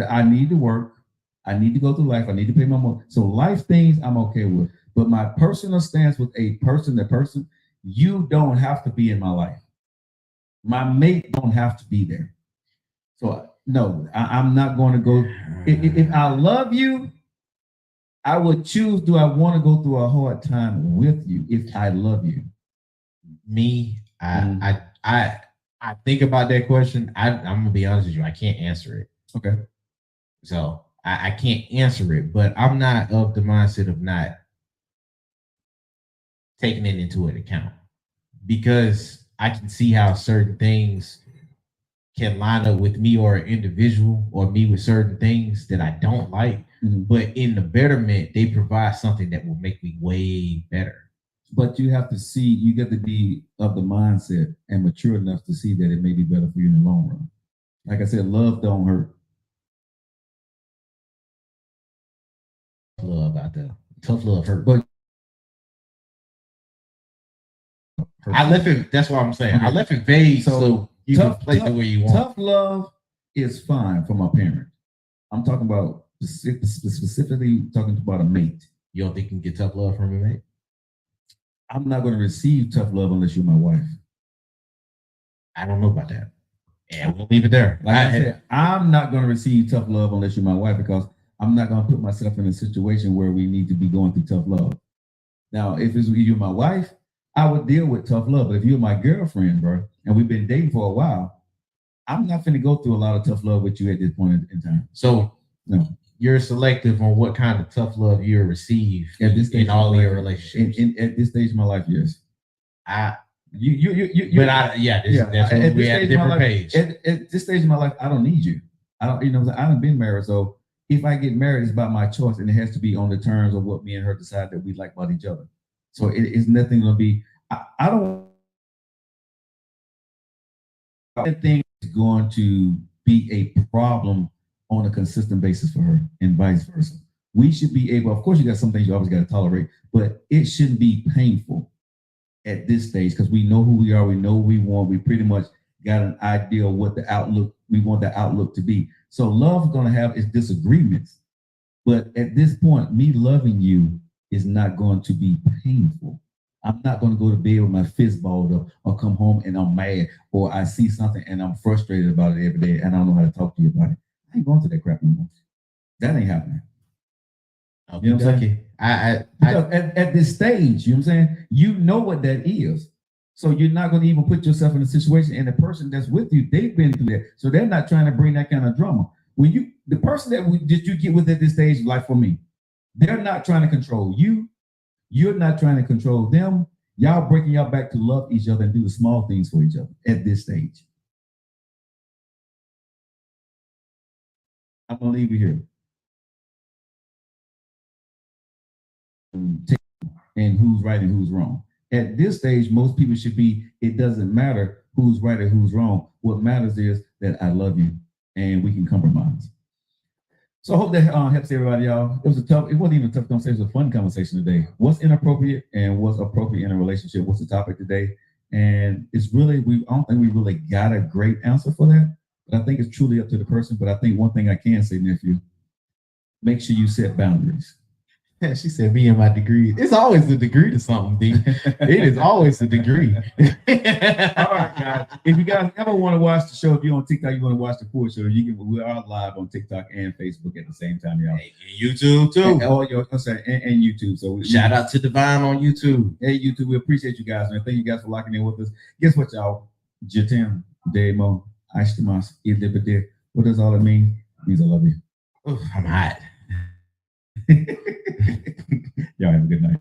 I need to work. I need to go through life. I need to pay my money. So life things I'm okay with. But my personal stance with a person, you don't have to be in my life. My mate don't have to be there. So no, I'm not going to go. If I love you, I would choose. Do I want to go through a hard time with you if I love you? Me, I think about that question. I'm gonna be honest with you. I can't answer it. Okay. So I can't answer it, but I'm not of the mindset of not taking it into an account because I can see how certain things can line up with me or an individual or me with certain things that I don't like. Mm-hmm. But in the betterment, they provide something that will make me way better. But you have to see, you get to be of the mindset and mature enough to see that it may be better for you in the long run. Like I said, love don't hurt. Love out there. Tough love hurt. But I left it, that's what I'm saying. Okay. I left it vague so you can place it where you want. Tough love is fine for my parent. I'm talking about specifically talking about a mate. You don't think you can get tough love from a mate? I'm not going to receive tough love unless you're my wife. I don't know about that. And we'll leave it there. Like I said, I'm not going to receive tough love unless you're my wife because I'm not going to put myself in a situation where we need to be going through tough love. Now, if you're my wife, I would deal with tough love. But if you're my girlfriend, bro, and we've been dating for a while, I'm not going to go through a lot of tough love with you at this point in time. So, no. You're selective on what kind of tough love you receive at this stage in all your relationships. At this stage of my life, yes. That's when we at a different page. At this stage of my life, I don't need you. I haven't been married, so if I get married, it's about my choice, and it has to be on the terms of what me and her decide that we like about each other. So it's nothing going to be. I don't. Anything is going to be a problem on a consistent basis for her, and vice versa. We should be able. Of course, you got some things you always got to tolerate, but it shouldn't be painful at this stage because we know who we are. We know what we want. We pretty much got an idea of what the outlook we want the outlook to be. So love is going to have its disagreements, but at this point, me loving you is not going to be painful. I'm not going to go to bed with my fist balled up or come home and I'm mad or I see something and I'm frustrated about it every day and I don't know how to talk to you about it. I ain't going through that crap anymore. That ain't happening. Okay. You know what I'm saying? Because at this stage, you know what I'm saying? You know what that is. So you're not going to even put yourself in a situation and the person that's with you, they've been through that. So they're not trying to bring that kind of drama. When the person that you get with at this stage, like for me, they're not trying to control you. You're not trying to control them. Y'all breaking y'all back to love each other and do the small things for each other at this stage. I'm going to leave you here. And who's right and who's wrong. At this stage, most people should be, it doesn't matter who's right or who's wrong. What matters is that I love you and we can compromise. So I hope that helps everybody, y'all. It wasn't even a tough conversation, it was a fun conversation today. What's inappropriate and what's appropriate in a relationship? What's the topic today? And it's really, I don't think we really got a great answer for that, but I think it's truly up to the person. But I think one thing I can say, nephew, make sure you set boundaries. She said, me and my degree. It's always a degree to something, D. It is always a degree. All right, guys. If you guys ever want to watch the show, if you're on TikTok, you want to watch the full show, we are live on TikTok and Facebook at the same time, y'all. And YouTube too. And YouTube. So shout out to Divine on YouTube. Hey, YouTube, we appreciate you guys, man. Thank you guys for locking in with us. Guess what, y'all? Jatim, Demo, Ashtamas, Idibade. What does all that mean? It means I love you. Oof, I'm hot. Y'all have a good night.